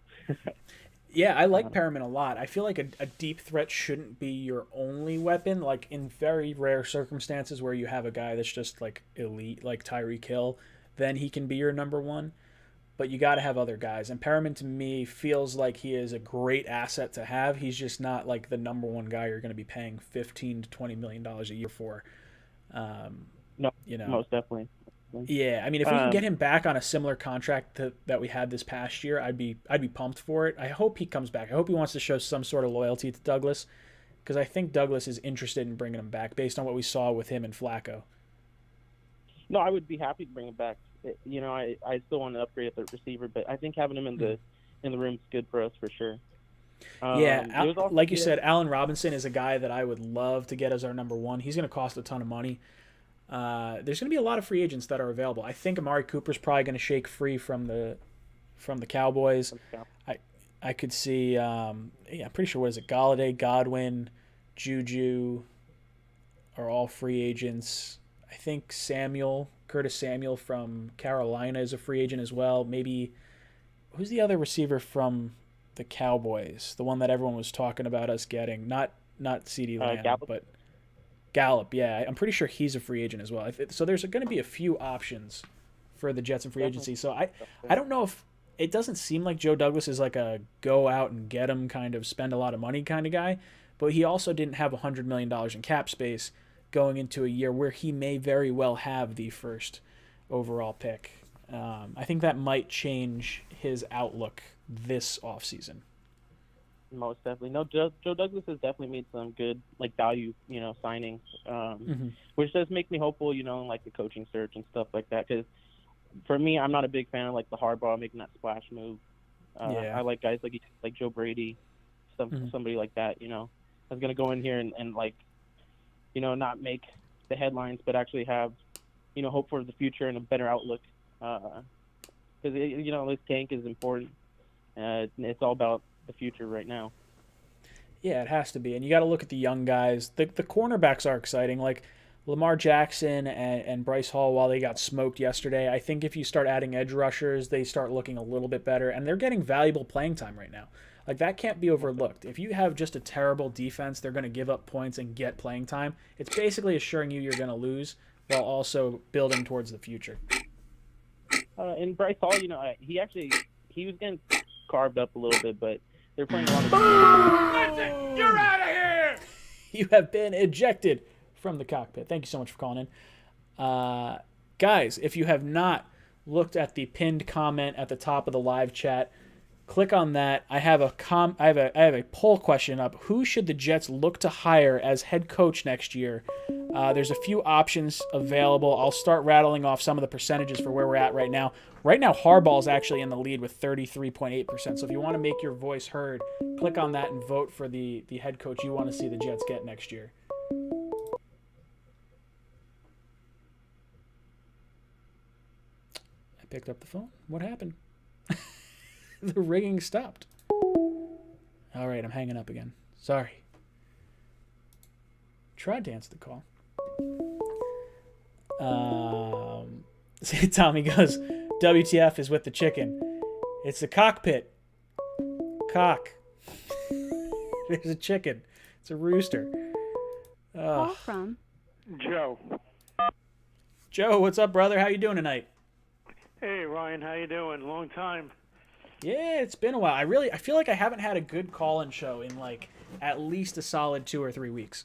Yeah, I like Perriman a lot. I feel like a deep threat shouldn't be your only weapon. Like in very rare circumstances where you have a guy that's just like elite, like Tyreek Hill, then he can be your number one. But you got to have other guys. And Perriman, to me, feels like he is a great asset to have. He's just not like the number one guy you're going to be paying $15 to $20 million a year for. No, most definitely. Yeah, I mean, if we can get him back on a similar contract that we had this past year, I'd be pumped for it. I hope he comes back. I hope he wants to show some sort of loyalty to Douglas, because I think Douglas is interested in bringing him back based on what we saw with him and Flacco. No, I would be happy to bring him back. I still want to upgrade at the receiver, but I think having him in the room is good for us for sure. Like you said, Allen Robinson is a guy that I would love to get as our number one. He's going to cost a ton of money. There's going to be a lot of free agents that are available. I think Amari Cooper's probably going to shake free from the Cowboys. I could see, I'm pretty sure, what is it, Galladay, Godwin, Juju are all free agents. I think Curtis Samuel from Carolina is a free agent as well. Maybe who's the other receiver from the Cowboys? The one that everyone was talking about us getting. Not CeeDee Lamb, Gallup? but Gallup. Yeah, I'm pretty sure he's a free agent as well. So there's going to be a few options for the Jets in free agency. So I don't know if it doesn't seem like Joe Douglas is like a go out and get him kind of spend a lot of money kind of guy, but he also didn't have $100 million in cap space going into a year where he may very well have the first overall pick. I think that might change his outlook this offseason. Most definitely. No, Joe Douglas has definitely made some good value, signings, which does make me hopeful, in the coaching search and stuff like that. Because for me, I'm not a big fan of the Harbaugh making that splash move. I like guys like Joe Brady, somebody like that. That's gonna go in here and not make the headlines, but actually have hope for the future and a better outlook. Because this tank is important. It's all about the future right now. Yeah, it has to be. And you got to look at the young guys. The cornerbacks are exciting. Like Lamar Jackson and Bryce Hall, while they got smoked yesterday, I think if you start adding edge rushers, they start looking a little bit better. And they're getting valuable playing time right now. Like, that can't be overlooked. If you have just a terrible defense, they're going to give up points and get playing time. It's basically assuring you're going to lose while also building towards the future. And Bryce Hall, he was getting carved up a little bit, but they're playing a lot of. Listen, you're out of here! You have been ejected from the cockpit. Thank you so much for calling in. Guys, if you have not looked at the pinned comment at the top of the live chat, click on that. I have a poll question up. Who should the Jets look to hire as head coach next year? There's a few options available. I'll start rattling off some of the percentages for where we're at right now. Right now, Harbaugh is actually in the lead with 33.8%. So if you want to make your voice heard, click on that and vote for the head coach you want to see the Jets get next year. I picked up the phone. What happened? The ringing stopped. All right, I'm hanging up again. Sorry. Tried to answer the call. Tommy goes, WTF is with the chicken. It's the cockpit. Cock. There's a chicken. It's a rooster. Call from Joe. Joe, what's up, brother? How you doing tonight? Hey, Ryan. How you doing? Long time. Yeah, it's been a while. I feel like I haven't had a good call-in show in at least a solid 2 or 3 weeks.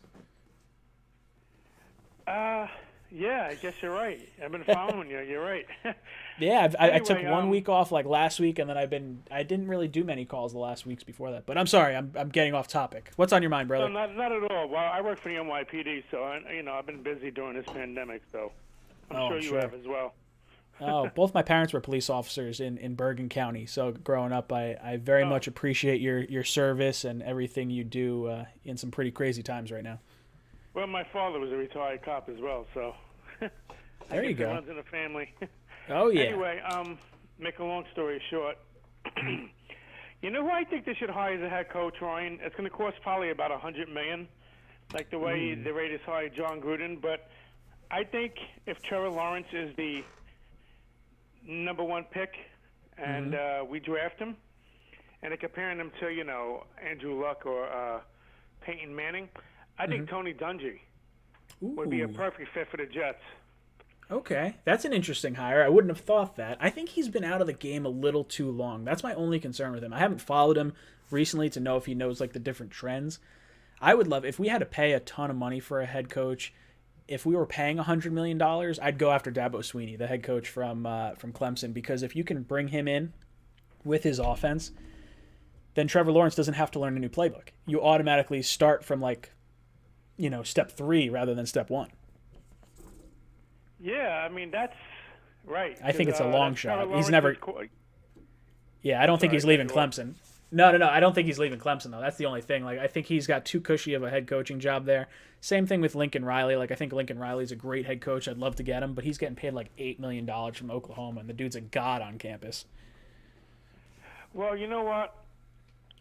Yeah, I guess you're right. I've been following you. You're right. Yeah, I took Anyway, 1 week off last week, and then I didn't really do many calls the last weeks before that. But I'm sorry, I'm getting off topic. What's on your mind, brother? No, not at all. Well, I work for the NYPD, so I've been busy during this pandemic, so I'm sure you have as well. Oh, both my parents were police officers in Bergen County. So growing up, I very much appreciate your service and everything you do in some pretty crazy times right now. Well, my father was a retired cop as well, so there you go. It runs in the family. Oh yeah. Anyway, make a long story short, you know who I think they should hire as a head coach, Ryan? It's going to cost probably about $100 million, like the way the Raiders hired John Gruden. But I think if Trevor Lawrence is the number 1 pick, and we draft him, and they're comparing him to Andrew Luck or Peyton Manning, I think Tony Dungy would be a perfect fit for the Jets. Okay, that's an interesting hire. I wouldn't have thought that. I think he's been out of the game a little too long. That's my only concern with him. I haven't followed him recently to know if he knows the different trends. I would love if we had to pay a ton of money for a head coach. If we were paying $100 million, I'd go after Dabo Sweeney, the head coach from Clemson, because if you can bring him in with his offense, then Trevor Lawrence doesn't have to learn a new playbook. You automatically start from step 3 rather than step 1. Yeah, I mean that's right. I think it's a long shot. He's never. Yeah, I don't think he's Sorry, leaving Clemson. No. I don't think he's leaving Clemson though. That's the only thing. I think he's got too cushy of a head coaching job there. Same thing with Lincoln Riley. I think Lincoln Riley's a great head coach. I'd love to get him, but he's getting paid $8 million from Oklahoma, and the dude's a god on campus. Well, you know what?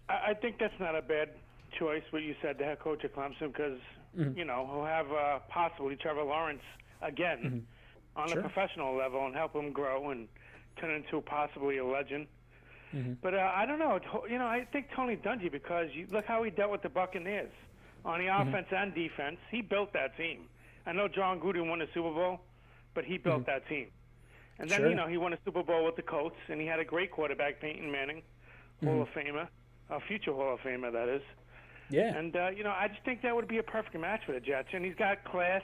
I think that's not a bad choice. What you said, the head coach of Clemson, because he'll have possibly Trevor Lawrence again on a professional level and help him grow and turn into possibly a legend. But I don't know. I think Tony Dungy, because look how he dealt with the Buccaneers on the offense and defense. He built that team. I know John Gruden won the Super Bowl, but he built that team. And then, he won a Super Bowl with the Colts, and he had a great quarterback, Peyton Manning, Hall of Famer, a future Hall of Famer, that is. Yeah. And, I just think that would be a perfect match for the Jets. And he's got class.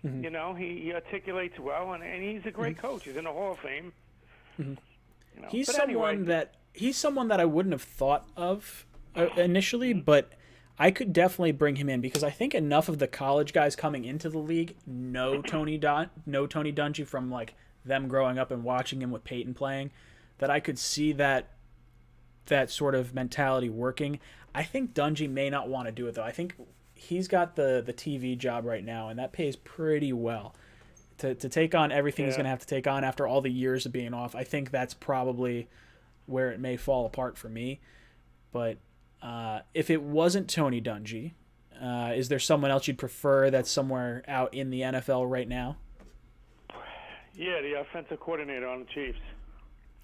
He articulates well, and he's a great coach. He's in the Hall of Fame. He's someone that I wouldn't have thought of initially, but I could definitely bring him in because I think enough of the college guys coming into the league know Tony Dungy from like them growing up and watching him with Peyton playing, that I could see that sort of mentality working. I think Dungy may not want to do it though. I think he's got the TV job right now, and that pays pretty well. To take on everything he's going to have to take on after all the years of being off, I think that's probably where it may fall apart for me. But if it wasn't Tony Dungy, is there someone else you'd prefer that's somewhere out in the NFL right now? Yeah, the offensive coordinator on the Chiefs.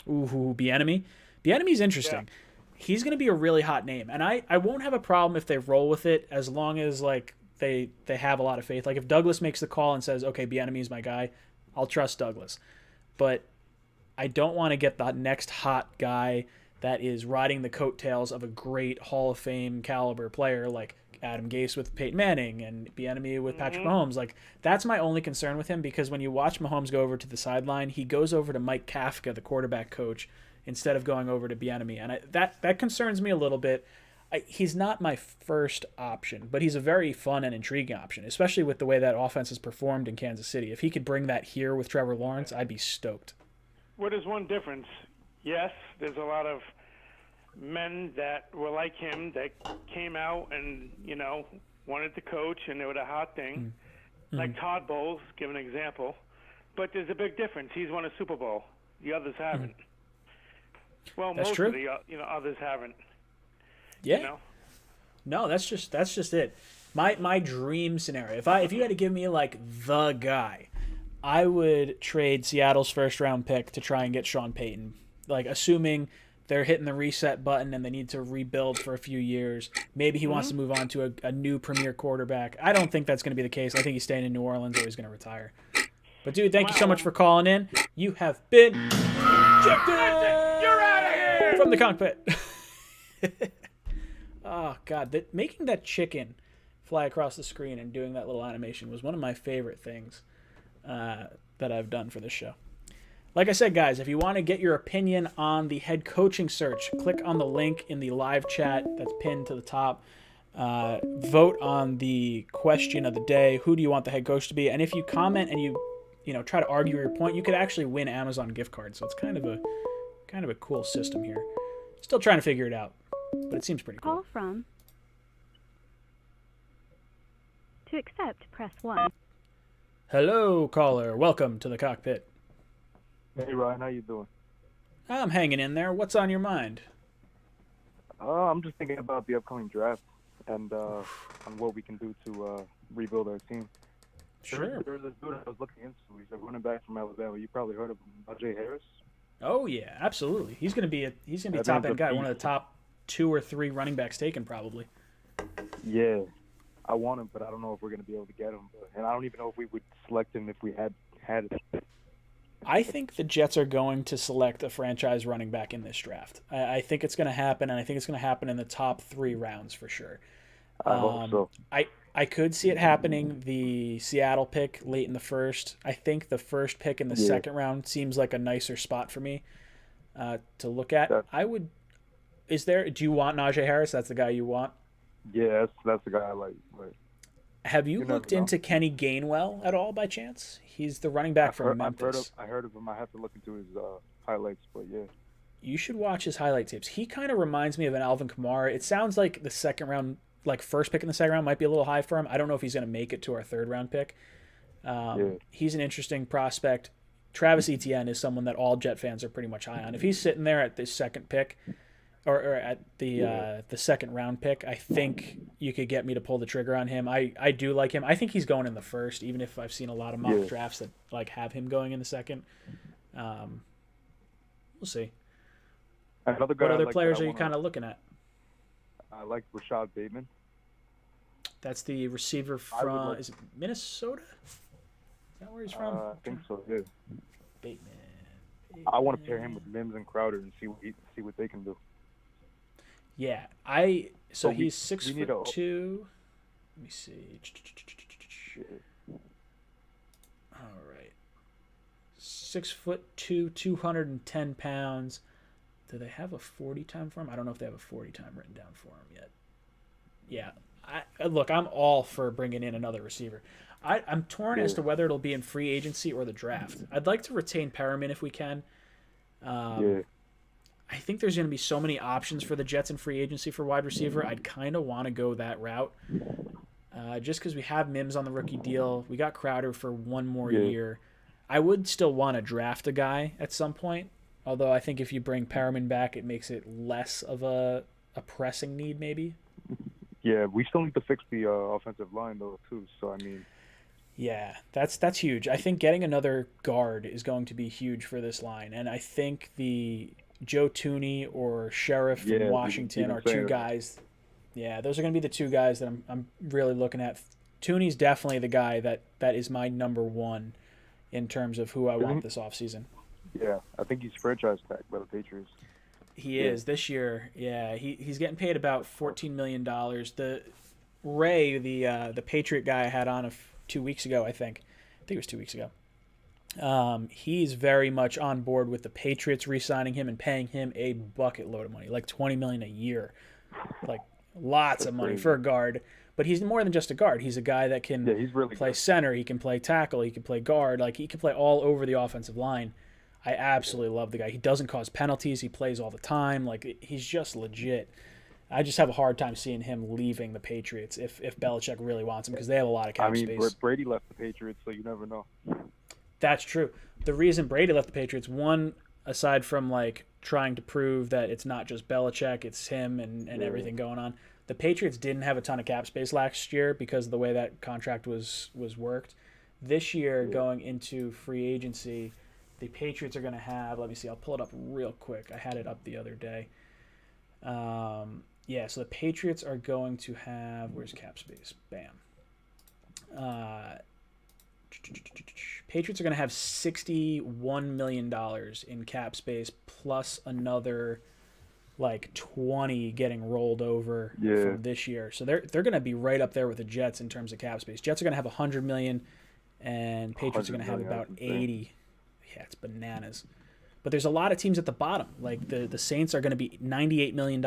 Ooh, Bieniemy. Bieniemy's interesting. Yeah. He's going to be a really hot name, and I won't have a problem if they roll with it as long as like they have a lot of faith. Like if Douglas makes the call and says, okay, Bieniemy's my guy, I'll trust Douglas. But I don't want to get the next hot guy that is riding the coattails of a great Hall of Fame caliber player like Adam Gase with Peyton Manning and Bieniemy with Patrick Mahomes. Like that's my only concern with him, because when you watch Mahomes go over to the sideline, he goes over to Mike Kafka, the quarterback coach, instead of going over to Bieniemy. And that concerns me a little bit. He's not my first option, but he's a very fun and intriguing option, especially with the way that offense has performed in Kansas City. If he could bring that here with Trevor Lawrence, I'd be stoked. Well, there's one difference. Yes, there's a lot of men that were like him that came out and, wanted to coach, and they were the hot thing. Like Todd Bowles, give an example. But there's a big difference. He's won a Super Bowl. The others haven't. Well, That's most true. of the others haven't. Yeah. No, that's just it. My dream scenario. If you had to give me like the guy, I would trade Seattle's first round pick to try and get Sean Payton. Like assuming they're hitting the reset button and they need to rebuild for a few years. Maybe he wants to move on to a new premier quarterback. I don't think that's going to be the case. I think he's staying in New Orleans or he's going to retire. But dude, thank you so much for calling in. You have been ejected. You're out of here from the cockpit. Oh, God. Making that chicken fly across the screen and doing that little animation was one of my favorite things that I've done for this show. Like I said, guys, if you want to get your opinion on the head coaching search, click on the link in the live chat that's pinned to the top. Vote on the question of the day. Who do you want the head coach to be? And if you comment and you try to argue your point, you could actually win Amazon gift cards. So it's kind of a cool system here. Still trying to figure it out, but it seems pretty cool. Call from. To accept, press 1. Hello, caller. Welcome to the cockpit. Hey, Ryan. How you doing? I'm hanging in there. What's on your mind? I'm just thinking about the upcoming draft and on what we can do to rebuild our team. Sure. There's this dude I was looking into. He's a running back from Alabama. You probably heard of him, Najee Harris. Oh yeah, absolutely. He's gonna be a top end guy. One of the top 2 or 3 running backs taken probably. Yeah, I want him, but I don't know if we're gonna be able to get him. And I don't even know if we would select him if we had it. I think the Jets are going to select a franchise running back in this draft. I think it's going to happen, and I think it's going to happen in the top 3 rounds for sure. I hope so. I could see it happening the Seattle pick late in the first. I think the first pick in the second round seems like a nicer spot for me to look at. Do you want Najee Harris? That's the guy you want? Yeah, that's the guy I like. Have you looked into Kenny Gainwell at all by chance? He's the running back from Memphis. I heard of him. I have to look into his highlights, but yeah. You should watch his highlight tapes. He kind of reminds me of an Alvin Kamara. It sounds like the second round, like first pick in the second round, might be a little high for him. I don't know if he's going to make it to our third round pick. He's an interesting prospect. Travis Etienne is someone that all Jet fans are pretty much high on. If he's sitting there at this second pick, or at the second round pick, I think you could get me to pull the trigger on him. I do like him. I think he's going in the first, even if I've seen a lot of mock drafts that like have him going in the second. We'll see. Another guy what other like players are you kind of looking at? I like Rashad Bateman. That's the receiver from is it Minnesota? Is that where he's from? I think so. Yeah. Bateman. I want to pair him with Mims and Crowder and see what they can do. Yeah, he's 6'2". Let me see. All right, 6'2", 210 pounds. Do they have a 40 time for him? I don't know if they have a 40 time written down for him yet. Yeah, look, I'm all for bringing in another receiver. I'm torn as to whether it'll be in free agency or the draft. I'd like to retain Perriman if we can. I think there's going to be so many options for the Jets in free agency for wide receiver. I'd kind of want to go that route. Just because we have Mims on the rookie deal. We got Crowder for one more year. I would still want to draft a guy at some point. Although I think if you bring Perriman back, it makes it less of a pressing need maybe. Yeah, we still need to fix the offensive line, though, too. So, I mean... Yeah, that's huge. I think getting another guard is going to be huge for this line. And I think the Joe Tooney or Sheriff from Washington are two guys. Yeah, those are going to be the two guys that I'm really looking at. Tooney's definitely the guy that is my number one in terms of who I want this offseason. Yeah, I think he's franchise tagged by the Patriots. He is this year. Yeah, he's getting paid about $14 million. The Ray, the Patriot guy I had on 2 weeks ago, I think it was 2 weeks ago. He's very much on board with the Patriots re-signing him and paying him a bucket load of money, like $20 million a year, like lots of money for a guard. But he's more than just a guard. He's a guy that can play center. He can play tackle. He can play guard. Like he can play all over the offensive line. I absolutely love the guy. He doesn't cause penalties. He plays all the time. Like he's just legit. I just have a hard time seeing him leaving the Patriots if Belichick really wants him because they have a lot of cap space. Brady left the Patriots, so you never know. That's true. The reason Brady left the Patriots, one, aside from like trying to prove that it's not just Belichick, it's him and everything going on, the Patriots didn't have a ton of cap space last year because of the way that contract was worked. This year, going into free agency, the Patriots are going to have, let me see, I'll pull it up real quick. I had it up the other day. So the Patriots are going to have, where's cap space? Bam. Patriots are going to have $61 million in cap space plus another like 20 getting rolled over from this year. So they're going to be right up there with the Jets in terms of cap space. Jets are going to have $100 million and Patriots are going to have about 80. Yeah, it's bananas. But there's a lot of teams at the bottom. Like the Saints are going to be $98 million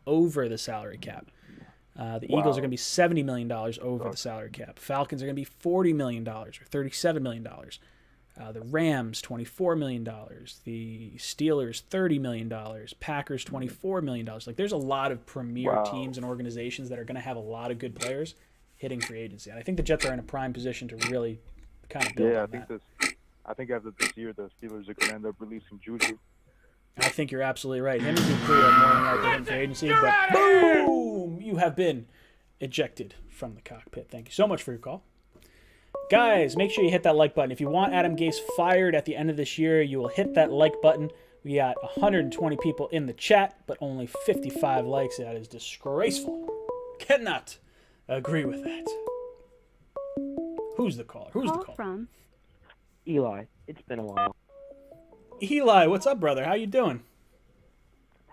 over the salary cap. The Eagles are going to be $70 million over the salary cap. Falcons are going to be $40 million or $37 million. The Rams, $24 million. The Steelers, $30 million. Packers, $24 million. Like there's a lot of premier teams and organizations that are going to have a lot of good players hitting free agency. And I think the Jets are in a prime position to really kind of build on that. I think after this year, the Steelers are going to end up releasing Juju. I think you're absolutely right. Him and Dupree are more than likely in free agency, but boom! You have been ejected from the cockpit. Thank you so much for your call. Guys, make sure you hit that like button. If you want Adam Gase fired at the end of this year, you will hit that like button. We got 120 people in the chat, but only 55 likes. That is disgraceful. Cannot agree with that. Who's the caller? Who's the caller? From Eli, it's been a while. Eli, what's up, brother? How you doing?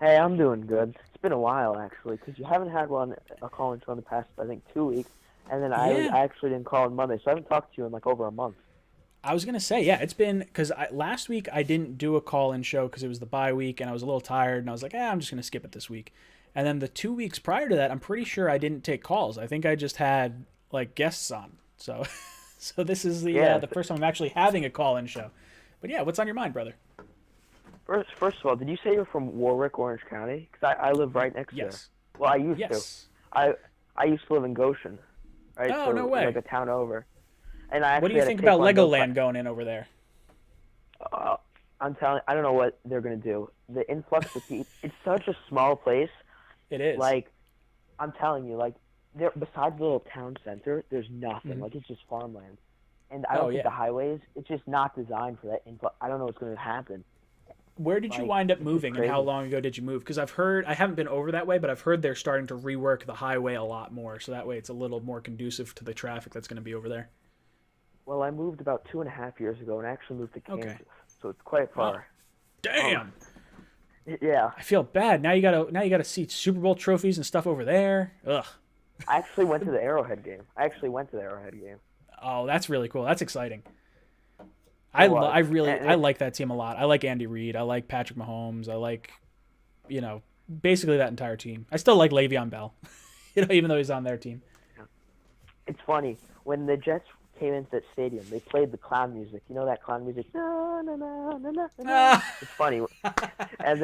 Hey, I'm doing good. It's been a while, actually, because you haven't had a call-in show in the past, I think, 2 weeks. And then I actually didn't call on Monday, so I haven't talked to you in like over a month. I was going to say, yeah, it's been, because last week I didn't do a call-in show because it was the bye week and I was a little tired and I was like, I'm just going to skip it this week. And then the 2 weeks prior to that, I'm pretty sure I didn't take calls. I think I just had like guests on. So this is the first time I'm actually having a call-in show. But yeah, what's on your mind, brother? First of all, did you say you're from Warwick, Orange County? Because I live right next there. Well, I used to. I used to live in Goshen. Right? Oh, no way. Like a town over. And I what do you think about Legoland going in over there? I I'm telling. I don't know what they're gonna do. The influx of people. It's such a small place. It is. Like, I'm telling you, like, there besides the little town center, there's nothing. Mhm. Like, it's just farmland. And I don't think the highways. It's just not designed for that influx. I don't know what's gonna happen. Where did you wind up moving, and how long ago did you move? Because I've heard, I haven't been over that way, but I've heard they're starting to rework the highway a lot more, so that way it's a little more conducive to the traffic that's going to be over there. Well, I moved about 2.5 years ago, and I actually moved to Kansas, so it's quite far. Damn. Yeah. I feel bad. Now you gotta see Super Bowl trophies and stuff over there. Ugh. I actually went to the Arrowhead game. Oh, that's really cool. That's exciting. I like that team a lot. I like Andy Reid. I like Patrick Mahomes. I like, basically that entire team. I still like Le'Veon Bell, even though he's on their team. It's funny when the Jets came into that stadium. They played the clown music. You know that clown music? Na, na, na, na, na, na. It's funny. And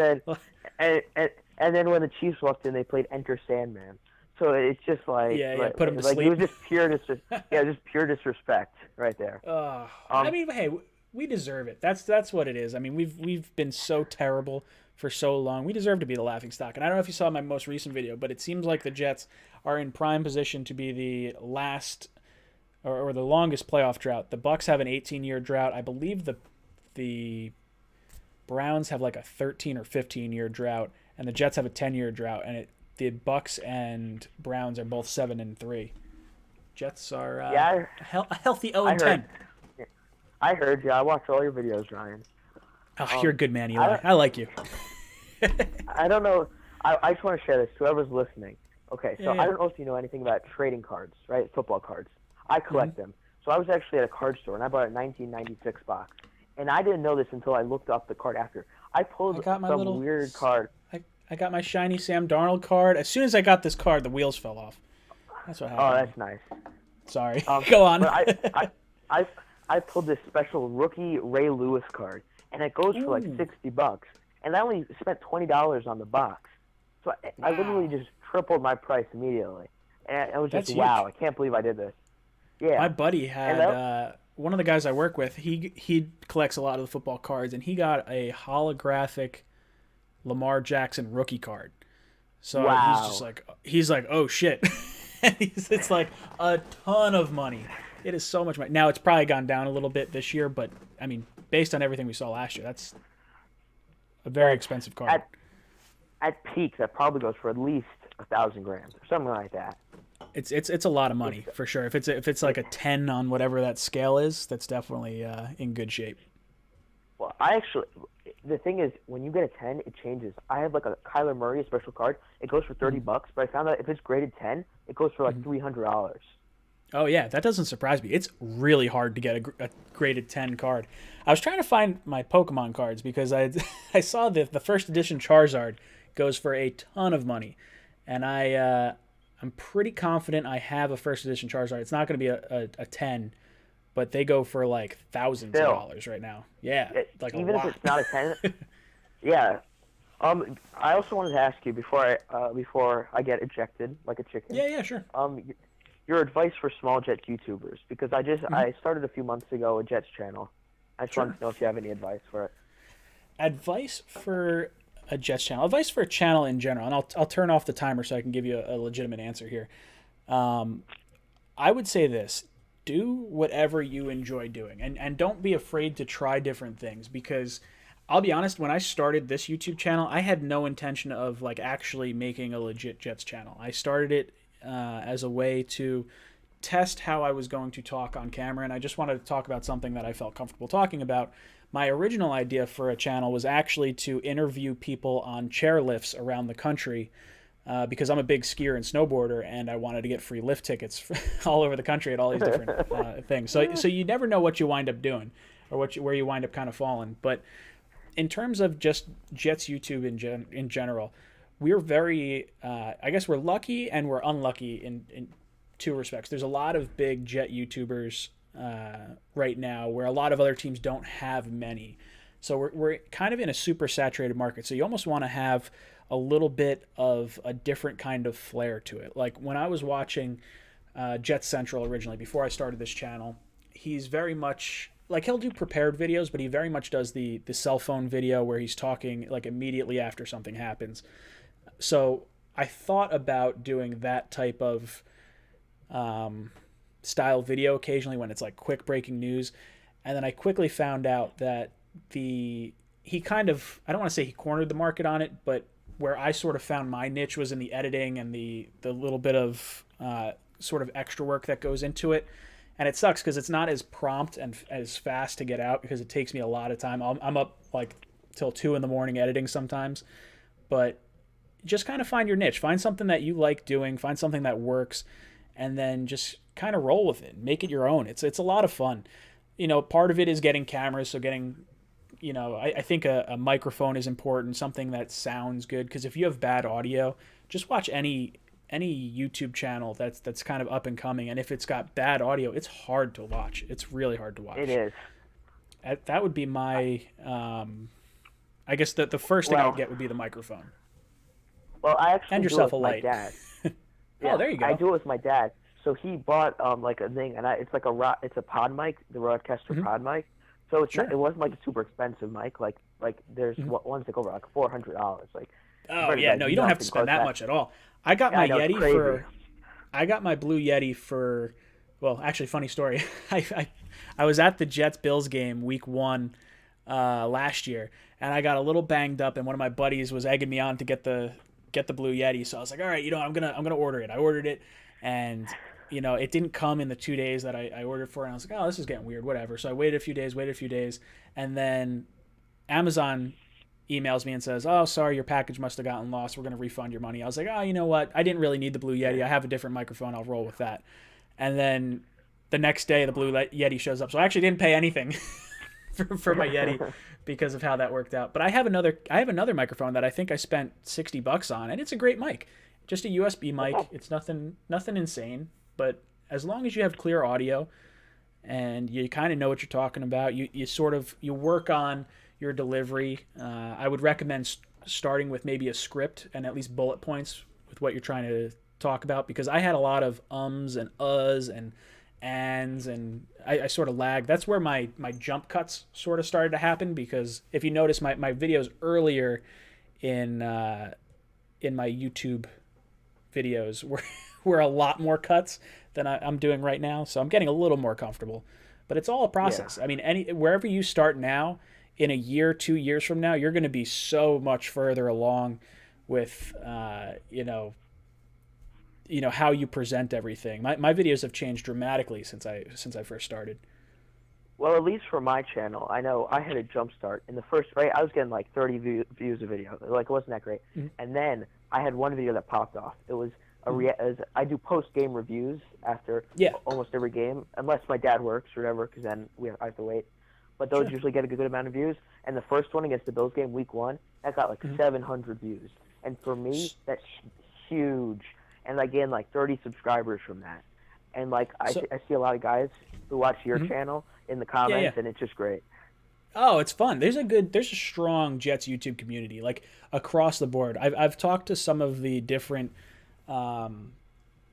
then when the Chiefs walked in, they played Enter Sandman. So it's just like put him to sleep. It was just pure disrespect right there. I mean, hey, we deserve it. That's what it is. I mean, we've been so terrible for so long. We deserve to be the laughingstock. And I don't know if you saw my most recent video, but it seems like the Jets are in prime position to be the last or the longest playoff drought. The Bucks have an 18-year drought. I believe the Browns have like a 13 or 15-year drought, and the Jets have a 10-year drought. And the Bucks and Browns are both 7-3. Jets are a healthy 0-10. I heard you. I watched all your videos, Ryan. Oh, you're a good man, Eli. I like you. I don't know. I just want to share this to whoever's listening. Okay, so I don't know if you know anything about trading cards, right? Football cards. I collect them. So I was actually at a card store, and I bought a 1996 box. And I didn't know this until I looked up the card after. I pulled some weird card. I got my shiny Sam Darnold card. As soon as I got this card, the wheels fell off. That's what happened. Oh, that's nice. Sorry. Go on. But I pulled this special rookie Ray Lewis card, and it goes for like $60, and I only spent $20 on the box. So I literally just tripled my price immediately, and I was just wow! I can't believe I did this. Yeah. My buddy had one of the guys I work with. He collects a lot of the football cards, and he got a holographic Lamar Jackson rookie card. So he's like, oh shit. It's like a ton of money. It is so much money. Now it's probably gone down a little bit this year, but I mean, based on everything we saw last year, that's a very expensive card. At peak, that probably goes for at least $1,000 or something like that. It's a lot of money for sure. If it's like a 10 on whatever that scale is, that's definitely in good shape. Well, the thing is, when you get a 10, it changes. I have like a Kyler Murray special card. It goes for $30, but I found out if it's graded 10, it goes for like $300. Oh yeah, that doesn't surprise me. It's really hard to get a graded 10 card. I was trying to find my Pokemon cards because I saw the first edition Charizard goes for a ton of money, and I'm pretty confident I have a first edition Charizard. It's not going to be a 10, but they go for like thousands of dollars right now. Yeah, like even if it's not a 10. Yeah. I also wanted to ask you before I get ejected like a chicken. Yeah, sure. Your advice for small Jets YouTubers, because I started a few months ago a Jets channel. I just wanted to know if you have any advice for it. Advice for a Jets channel. Advice for a channel in general, and I'll turn off the timer so I can give you a legitimate answer here. I would say this: do whatever you enjoy doing, and don't be afraid to try different things, because I'll be honest, when I started this YouTube channel, I had no intention of like actually making a legit Jets channel. I started it as a way to test how I was going to talk on camera, and I just wanted to talk about something that I felt comfortable talking about. My original idea for a channel was actually to interview people on chairlifts around the country, because I'm a big skier and snowboarder, and I wanted to get free lift tickets all over the country at all these different things. So you never know what you wind up doing or where you wind up kind of falling. But in terms of just Jets YouTube in general, we're very, I guess we're lucky and we're unlucky in two respects. There's a lot of big Jet YouTubers right now where a lot of other teams don't have many. So we're kind of in a super saturated market. So you almost want to have a little bit of a different kind of flair to it. Like when I was watching Jet Central originally, before I started this channel, he's very much like he'll do prepared videos, but he very much does the cell phone video where he's talking like immediately after something happens. So I thought about doing that type of style video occasionally when it's like quick breaking news. And then I quickly found out that he kind of, I don't want to say he cornered the market on it, but where I sort of found my niche was in the editing and the little bit of sort of extra work that goes into it. And it sucks because it's not as prompt and as fast to get out because it takes me a lot of time. I'm up like till 2 a.m. editing sometimes. But just kind of find your niche. Find something that you like doing. Find something that works. And then just kind of roll with it. Make it your own. It's a lot of fun. You know, part of it is getting cameras. So getting, you know, I think a microphone is important. Something that sounds good. Because if you have bad audio, just watch any YouTube channel that's kind of up and coming, and if it's got bad audio, it's hard to watch. It's really hard to watch. It is. That would be my I guess the first thing I would get would be the microphone. Well, I actually and do yourself it a with my light. dad. Oh, there you go. I do it with my dad. So he bought like a thing, and it's like it's a pod mic, the Rodecaster pod mic. So it's not, it wasn't like a super expensive mic. Like there's ones that go over like $400. Like oh yeah, no, you don't have to spend that much at all. I got my Yeti for. I got my Blue Yeti for. Well, actually, funny story. I was at the Jets-Bills game week 1 last year, and I got a little banged up, and one of my buddies was egging me on to get the Blue Yeti. So I was like, all right, you know, I'm gonna order it. I ordered it, and you know, it didn't come in the 2 days that I ordered for it. And I was like, oh, this is getting weird, whatever. So I waited a few days, and then Amazon emails me and says, oh, sorry, your package must have gotten lost. We're going to refund your money. I was like, oh, you know what? I didn't really need the Blue Yeti. I have a different microphone. I'll roll with that. And then the next day, the Blue Yeti shows up. So I actually didn't pay anything for my Yeti because of how that worked out. But I have another microphone that I think I spent $60 on, and it's a great mic. Just a USB mic. It's nothing insane. But as long as you have clear audio and you kind of know what you're talking about, you work on your delivery. I would recommend starting with maybe a script and at least bullet points with what you're trying to talk about, because I had a lot of ums and uhs and ands, and I sort of lagged. That's where my jump cuts sort of started to happen, because if you notice my videos earlier in my YouTube videos were a lot more cuts than I'm doing right now, so I'm getting a little more comfortable. But it's all a process. Yeah. I mean, wherever you start now, in a year, 2 years from now, you're going to be so much further along with, you know, how you present everything. My videos have changed dramatically since I first started. Well, at least for my channel, I know I had a jump start. In the first, right, I was getting like 30 views a video. Like, it wasn't that great. Mm-hmm. And then I had one video that popped off. It was I do post-game reviews after almost every game, unless my dad works or whatever, because then I have to wait. But those usually get a good amount of views. And the first one against the Bills game, week 1, that got like 700 views. And for me, that's huge. And I gained like 30 subscribers from that. And like I see a lot of guys who watch your channel in the comments, and it's just great. Oh, it's fun. There's a strong Jets YouTube community, like across the board. I've talked to some of the different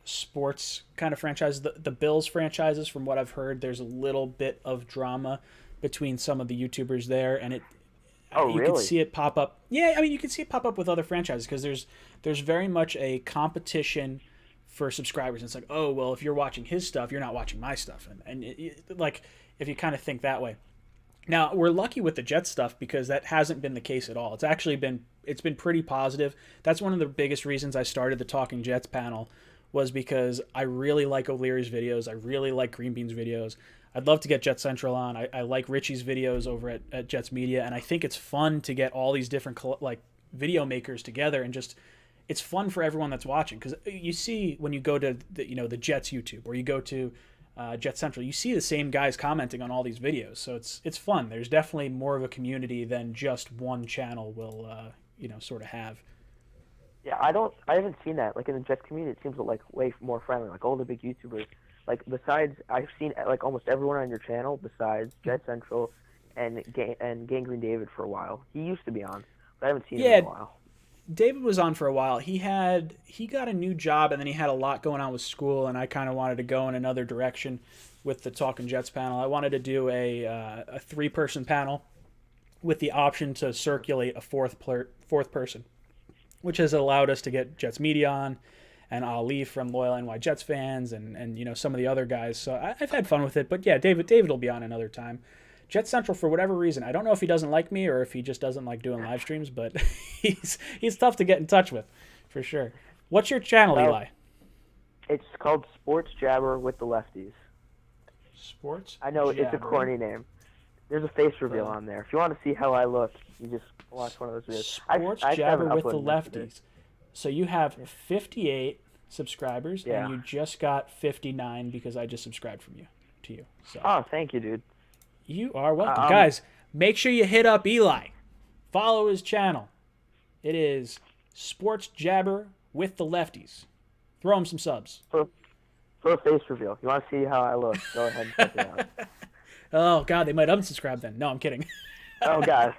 sports kind of franchises. The Bills franchises, from what I've heard, there's a little bit of drama between some of the YouTubers there, and you can see it pop up. Yeah, I mean, you can see it pop up with other franchises, because there's very much a competition for subscribers. And it's like, oh, well, if you're watching his stuff, you're not watching my stuff, and like, if you kind of think that way. Now, we're lucky with the Jets stuff, because that hasn't been the case at all. It's been pretty positive. That's one of the biggest reasons I started the Talking Jets panel, was because I really like O'Leary's videos. I really like Green Bean's videos. I'd love to get Jet Central on. I like Richie's videos over at Jets Media, and I think it's fun to get all these different like video makers together, and just it's fun for everyone that's watching, because you see when you go to the Jets YouTube, or you go to Jet Central, you see the same guys commenting on all these videos, so it's fun. There's definitely more of a community than just one channel will sort of have. Yeah, I haven't seen that. Like in the Jets community, it seems like way more friendly. Like all the big YouTubers. Like besides, I've seen like almost everyone on your channel besides Jet Central and Gangrene David for a while. He used to be on, but I haven't seen him in a while. David was on for a while. He got a new job, and then he had a lot going on with school, and I kind of wanted to go in another direction with the Talking Jets panel. I wanted to do a 3-person panel with the option to circulate a fourth person, which has allowed us to get Jets media on, and Ali from Loyal NY Jets fans, and some of the other guys. So I've had fun with it. But yeah, David will be on another time. Jet Central, for whatever reason, I don't know if he doesn't like me or if he just doesn't like doing live streams, but he's tough to get in touch with, for sure. What's your channel, Eli? It's called Sports Jabber with the Lefties. Sports? I know Jabber. It's a corny name. There's a face reveal on there. If you want to see how I look, you just watch one of those videos. Sports Jabber with the Lefties. So you have 58 subscribers, and you just got 59 because I just subscribed to you. So. Oh, thank you, dude. You are welcome. Guys, make sure you hit up Eli. Follow his channel. It is Sports Jabber with the Lefties. Throw him some subs. For a face reveal. You want to see how I look, go ahead and check it out. Oh, God, they might unsubscribe then. No, I'm kidding. Oh, God.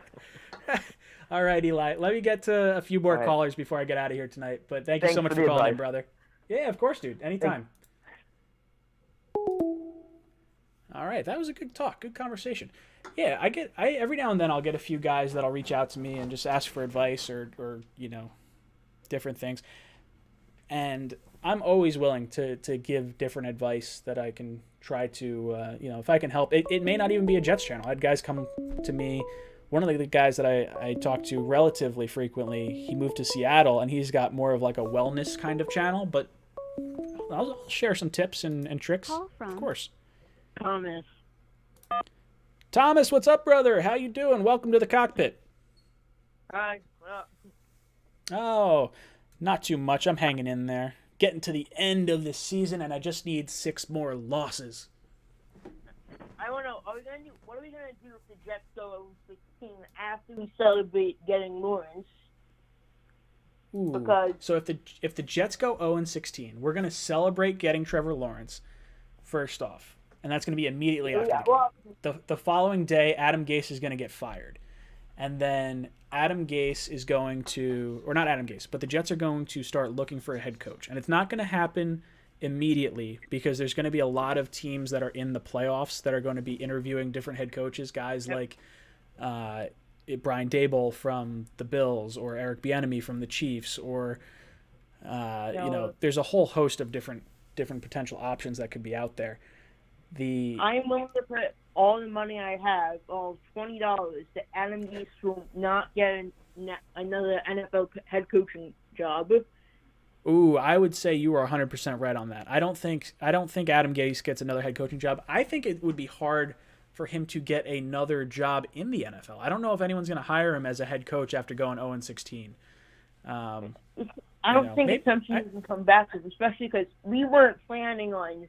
All right, Eli. Let me get to a few more callers before I get out of here tonight. But thank you so much for calling in, brother. Yeah, of course, dude. Anytime. All right, that was a good talk, good conversation. Yeah, I every now and then I'll get a few guys that'll reach out to me and just ask for advice or different things. And I'm always willing to give different advice that I can try to, if I can help. It may not even be a Jets channel. I had guys come to me. One of the guys that I talk to relatively frequently, he moved to Seattle, and he's got more of like a wellness kind of channel, but I'll share some tips and tricks, of course. Thomas, what's up, brother? How you doing? Welcome to the cockpit. Hi. Oh, not too much. I'm hanging in there. Getting to the end of this season, and I just need 6 more losses. I want to know, what are we going to do if the Jets go 16 after we celebrate getting Lawrence? Ooh. Because so if the Jets go 0-16, we're going to celebrate getting Trevor Lawrence first off. And that's going to be immediately after the following day, Adam Gase is going to get fired. And then Adam Gase is going to, or not Adam Gase, but the Jets are going to start looking for a head coach. And it's not going to happen immediately because there's going to be a lot of teams that are in the playoffs that are going to be interviewing different head coaches, guys like Brian Daboll from the Bills or Eric Bieniemy from the Chiefs, or there's a whole host of different potential options that could be out there. I'm willing to put all the money I have, all $20, that Adam Gase will not get another NFL head coaching job. Ooh, I would say you are 100% right on that. I don't think Adam Gase gets another head coaching job. I think it would be hard for him to get another job in the NFL. I don't know if anyone's going to hire him as a head coach after going 0-16. I don't think it's something you can come back to, especially because we weren't planning on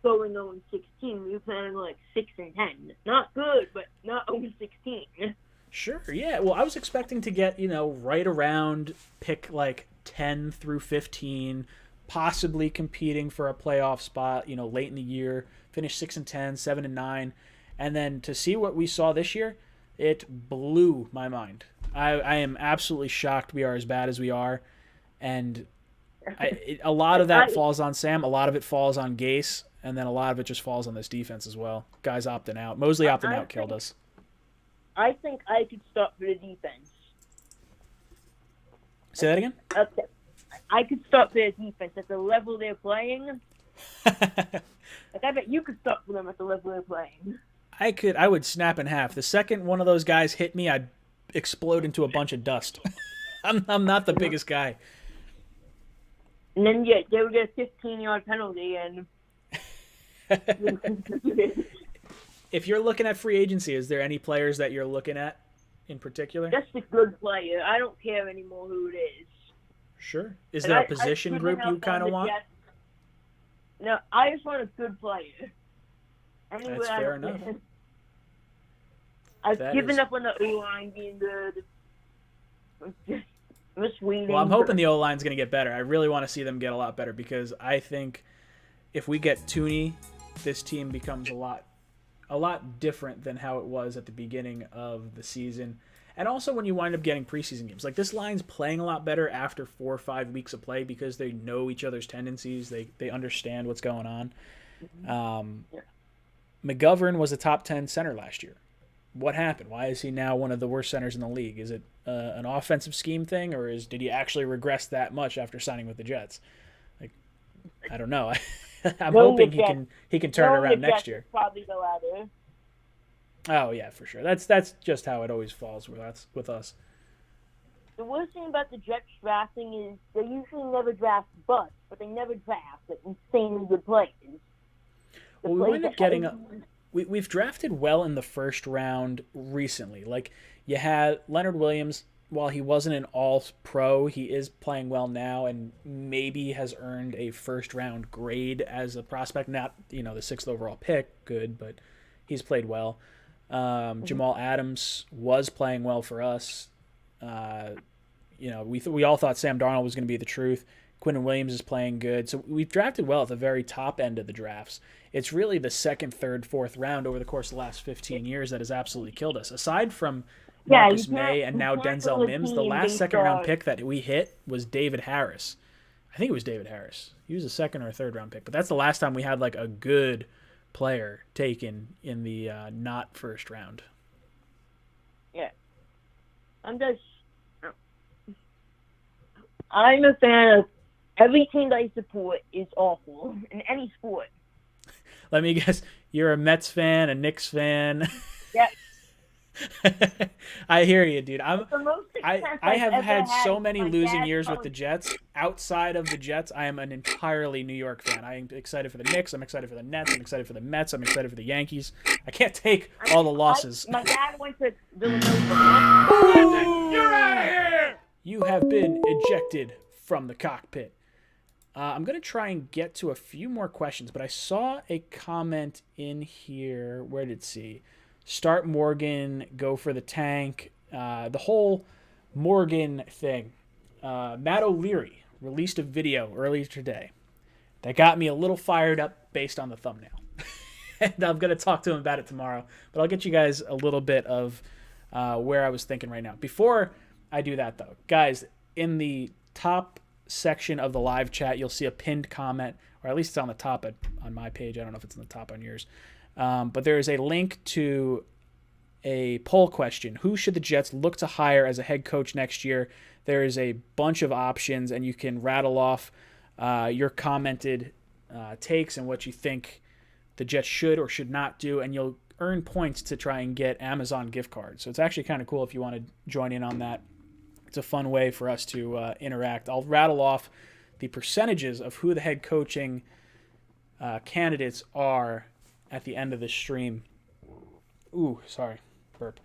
going 0-16. We were planning like 6-10. Not good, but not 0-16. Sure, yeah. Well, I was expecting to get, right around pick like 10 through 15, possibly competing for a playoff spot, late in the year, finish 6-10, 7-9. And then to see what we saw this year, it blew my mind. I am absolutely shocked we are as bad as we are. And a lot of that falls on Sam. A lot of it falls on Gase. And then a lot of it just falls on this defense as well. Guys opting out. Mosley opting out killed us. I think I could start for the defense. Say that again? Okay. I could start for the defense at the level they're playing. I bet you could start for them at the level they're playing. I would snap in half. The second one of those guys hit me, I'd explode into a bunch of dust. I'm not the biggest guy. And then they would get a 15-yard penalty and if you're looking at free agency, is there any players that you're looking at in particular? Just a good player. I don't care anymore who it is. Sure. Is there a position group you kind of want? No, I just want a good player. Anyway, that's fair enough. I've given up on the O-line being good. Just waiting. Well, I'm hoping the O-line's going to get better. I really want to see them get a lot better because I think if we get Tooney, this team becomes a lot different than how it was at the beginning of the season. And also when you wind up getting preseason games. Like, this line's playing a lot better after 4 or 5 weeks of play because they know each other's tendencies. They understand what's going on. McGovern was a top 10 center last year. What happened? Why is he now one of the worst centers in the league? Is it an offensive scheme thing, or did he actually regress that much after signing with the Jets? Like, I don't know. I'm hoping he can turn it around next year. Probably the latter. Oh yeah, for sure. That's just how it always falls with us. The worst thing about the Jets drafting is they usually never draft busts, but they never draft like insanely good players. Well, we wind up getting we've drafted well in the first round recently. Like, you had Leonard Williams. While he wasn't an all-pro, he is playing well now and maybe has earned a first-round grade as a prospect. Not, the 6th overall pick, good, but he's played well. Jamal Adams was playing well for us. We all thought Sam Darnold was going to be the truth. Quinton Williams is playing good. So we've drafted well at the very top end of the drafts. It's really the 2nd, 3rd, 4th round over the course of the last 15 years that has absolutely killed us. Aside from Marcus May and now Denzel Mims, the last 2nd-round pick that we hit was David Harris. I think it was David Harris. He was a 2nd or 3rd-round pick. But that's the last time we had, like, a good player taken in the not first round. Yeah. I'm a fan of every team that I support is awful in any sport. Let me guess, you're a Mets fan, a Knicks fan. Yeah. I hear you, dude. I have ever had so had many my losing dad's years with the Jets. Outside of the Jets, I am an entirely New York fan. I am excited for the Knicks. I'm excited for the Nets. I'm excited for the Mets. I'm excited for the Yankees. I can't take all the losses. My dad went to Villanova. You're out of here! You have been ejected from the cockpit. I'm going to try and get to a few more questions, but I saw a comment in here. Where did it see? Start Morgan, go for the tank. The whole Morgan thing. Matt O'Leary released a video earlier today that got me a little fired up based on the thumbnail. And I'm going to talk to him about it tomorrow. But I'll get you guys a little bit of where I was thinking right now. Before I do that, though, guys, in the top section of the live chat, you'll see a pinned comment, or at least it's on the top on my page. I don't know if it's on the top on yours. But there is a link to a poll question. Who should the Jets look to hire as a head coach next year? There is a bunch of options, and you can rattle off your commented takes and what you think the Jets should or should not do, and you'll earn points to try and get Amazon gift cards. So it's actually kind of cool if you want to join in on that. It's a fun way for us to interact. I'll rattle off the percentages of who the head coaching candidates are at the end of the stream. Ooh, sorry, burp.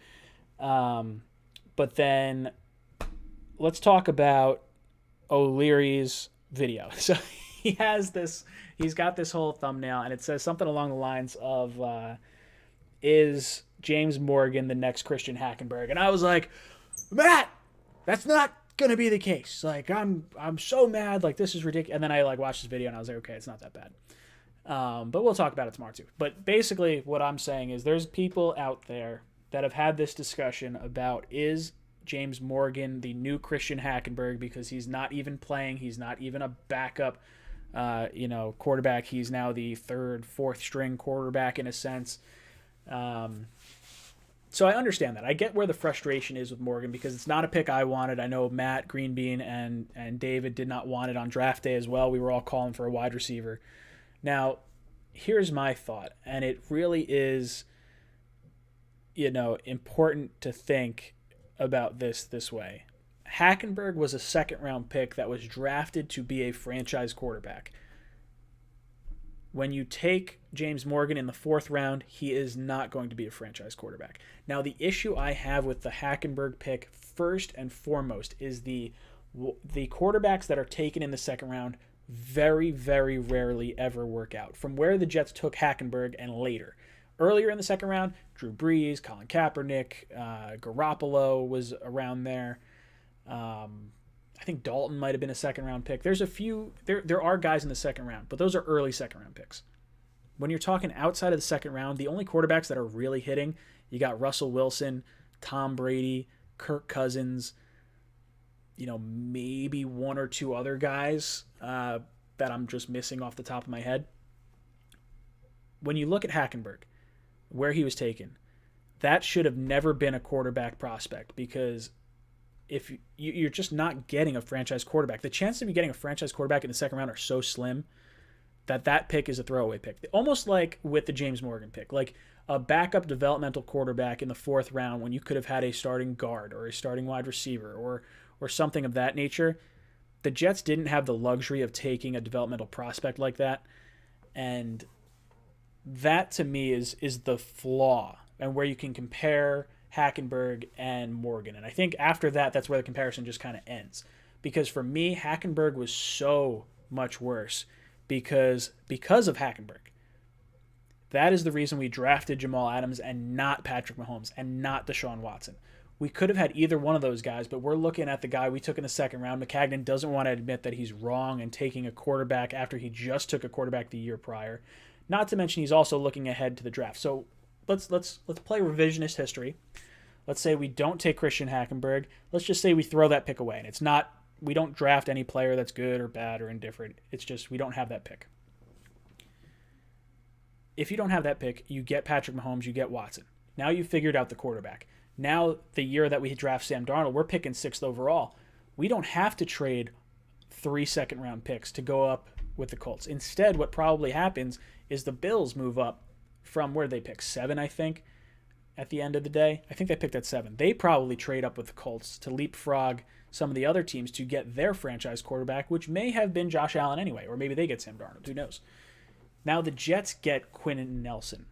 But then let's talk about O'Leary's video. So he's got this whole thumbnail, and it says something along the lines of, is James Morgan the next Christian Hackenberg? And I was like, Matt, that's not gonna be the case. Like, I'm so mad. Like, this is ridiculous. And then I watched this video, and I was like, okay, it's not that bad. But we'll talk about it tomorrow too. But basically what I'm saying is there's people out there that have had this discussion about, is James Morgan the new Christian Hackenberg, because he's not even playing. He's not even a backup, quarterback. He's now the 3rd, 4th string quarterback in a sense. So I understand that. I get where the frustration is with Morgan, because it's not a pick I wanted. I know Matt, Greenbean, and David did not want it on draft day as well. We were all calling for a wide receiver. Now, here's my thought, and it really is, important to think about this way. Hackenberg was a 2nd-round pick that was drafted to be a franchise quarterback. When you take James Morgan in the 4th round, he is not going to be a franchise quarterback. Now, the issue I have with the Hackenberg pick, first and foremost, is the quarterbacks that are taken in the 2nd round very, very rarely ever work out. From where the Jets took Hackenberg and later. Earlier in the 2nd round, Drew Brees, Colin Kaepernick, Garoppolo was around there. I think Dalton might have been a 2nd-round pick. There's a few. There are guys in the 2nd round, but those are early 2nd-round picks. When you're talking outside of the 2nd round, the only quarterbacks that are really hitting, you got Russell Wilson, Tom Brady, Kirk Cousins, maybe one or two other guys that I'm just missing off the top of my head. When you look at Hackenberg, where he was taken, that should have never been a quarterback prospect, because if you're just not getting a franchise quarterback, the chances of you getting a franchise quarterback in the second round are so slim that pick is a throwaway pick. Almost like with the James Morgan pick, like a backup developmental quarterback in the fourth round when you could have had a starting guard or a starting wide receiver or something of that nature. The Jets didn't have the luxury of taking a developmental prospect like that, and that to me is the flaw and where you can compare Hackenberg and Morgan. And I think after that, that's where the comparison just kind of ends. Because for me, Hackenberg was so much worse because of Hackenberg. That is the reason we drafted Jamal Adams and not Patrick Mahomes and not Deshaun Watson. We could have had either one of those guys, but we're looking at the guy we took in the second round. McCagnon doesn't want to admit that he's wrong and taking a quarterback after he just took a quarterback the year prior. Not to mention he's also looking ahead to the draft. So let's play revisionist history. Let's say we don't take Christian Hackenberg. Let's just say we throw that pick away. And it's not, we don't draft any player that's good or bad or indifferent. It's just we don't have that pick. If you don't have that pick, you get Patrick Mahomes, you get Watson. Now you figured out the quarterback. Now the year that we draft Sam Darnold, we're picking 6th overall. We don't have to trade 3 second-round picks to go up with the Colts. Instead, what probably happens is the Bills move up from where they pick 7, I think, at the end of the day. I think they picked at 7. They probably trade up with the Colts to leapfrog some of the other teams to get their franchise quarterback, which may have been Josh Allen anyway, or maybe they get Sam Darnold. Who knows? Now the Jets get Quentin Nelson.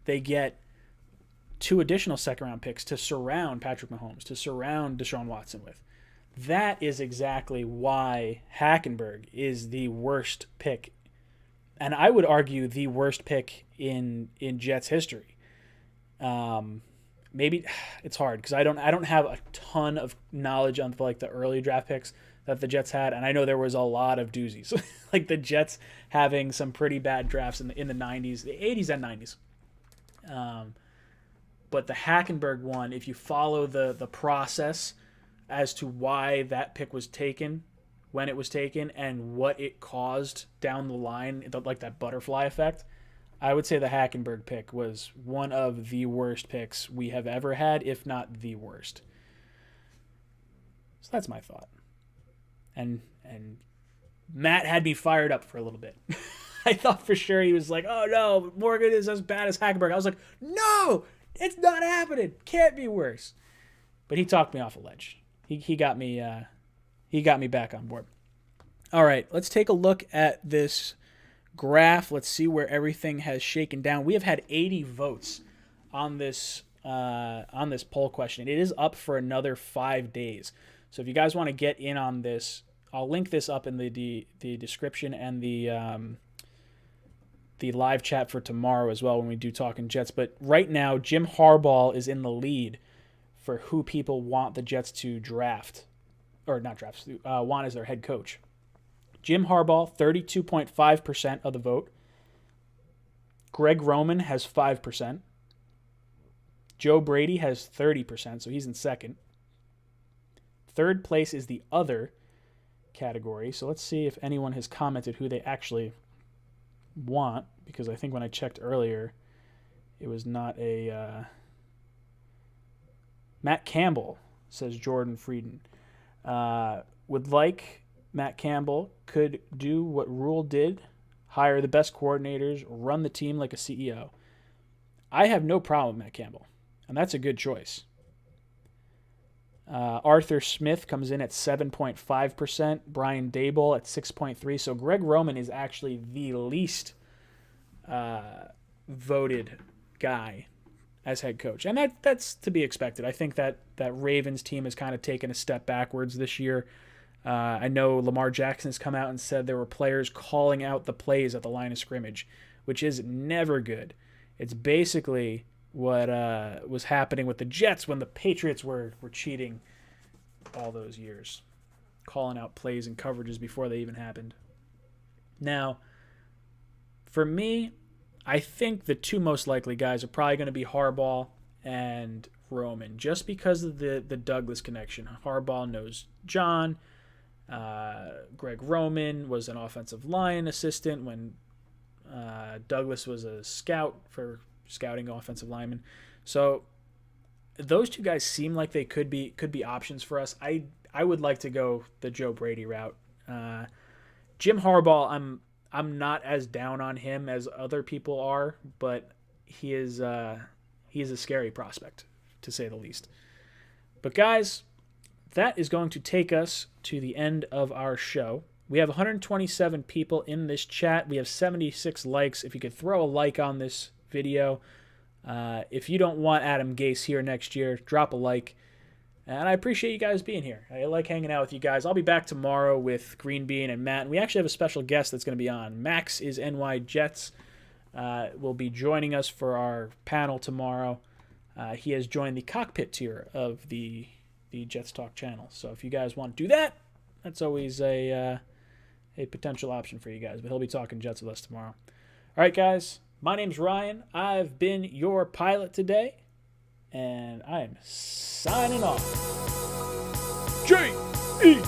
They get 2 additional second-round picks to surround Patrick Mahomes, to surround Deshaun Watson with. That is exactly why Hackenberg is the worst pick, and I would argue the worst pick in Jets history. Maybe it's hard because I don't have a ton of knowledge on like the early draft picks that the Jets had, and I know there was a lot of doozies, like the Jets having some pretty bad drafts in the 90s, the 80s and 90s. But the Hackenberg one, if you follow the process as to why that pick was taken, when it was taken, and what it caused down the line, like that butterfly effect, I would say the Hackenberg pick was one of the worst picks we have ever had, if not the worst. So that's my thought. And Matt had me fired up for a little bit. I thought for sure he was like, oh no, Morgan is as bad as Hackenberg. I was like, no, it's not happening. Can't be worse. But he talked me off a ledge. He got me back on board. All right, let's take a look at this graph. Let's see where everything has shaken down. We have had 80 votes on this poll question. It is up for another 5 days. So if you guys want to get in on this, I'll link this up in the description and the live chat for tomorrow as well when we do Talking Jets. But right now, Jim Harbaugh is in the lead for who people want the Jets to draft, or not draft, want as their head coach. Jim Harbaugh, 32.5% of the vote. Greg Roman has 5%. Joe Brady has 30%, so he's in second. Third place is the other category. So let's see if anyone has commented who they actually want, because I think when I checked earlier, it was not a... Matt Campbell, says Jordan Frieden. Would like Matt Campbell, could do what Rule did, hire the best coordinators, run the team like a CEO. I have no problem with Matt Campbell, and that's a good choice. Arthur Smith comes in at 7.5%, Brian Daboll at 6.3%. So Greg Roman is actually the least voted guy as head coach. And that's to be expected. I think that Ravens team has kind of taken a step backwards this year. I know Lamar Jackson has come out and said there were players calling out the plays at the line of scrimmage, which is never good. It's basically what was happening with the Jets when the Patriots were cheating all those years, calling out plays and coverages before they even happened. Now, for me, I think the two most likely guys are probably going to be Harbaugh and Roman, just because of the Douglas connection. Harbaugh knows John. Greg Roman was an offensive line assistant when Douglas was a scout for scouting offensive linemen. So those two guys seem like they could be options for us. I would like to go the Joe Brady route. Jim Harbaugh, I'm not as down on him as other people are, but he is a scary prospect, to say the least. But guys, that is going to take us to the end of our show. We have 127 people in this chat. We have 76 likes. If you could throw a like on this video. If you don't want Adam Gase here next year, drop a like. And I appreciate you guys being here. I like hanging out with you guys. I'll be back tomorrow with Green Bean and Matt. And we actually have a special guest that's going to be on. Max is NY Jets. Will be joining us for our panel tomorrow. He has joined the cockpit tier of the Jets Talk channel. So if you guys want to do that, that's always a potential option for you guys. But he'll be talking Jets with us tomorrow. All right, guys. My name's Ryan. I've been your pilot today. And I am signing off. J-E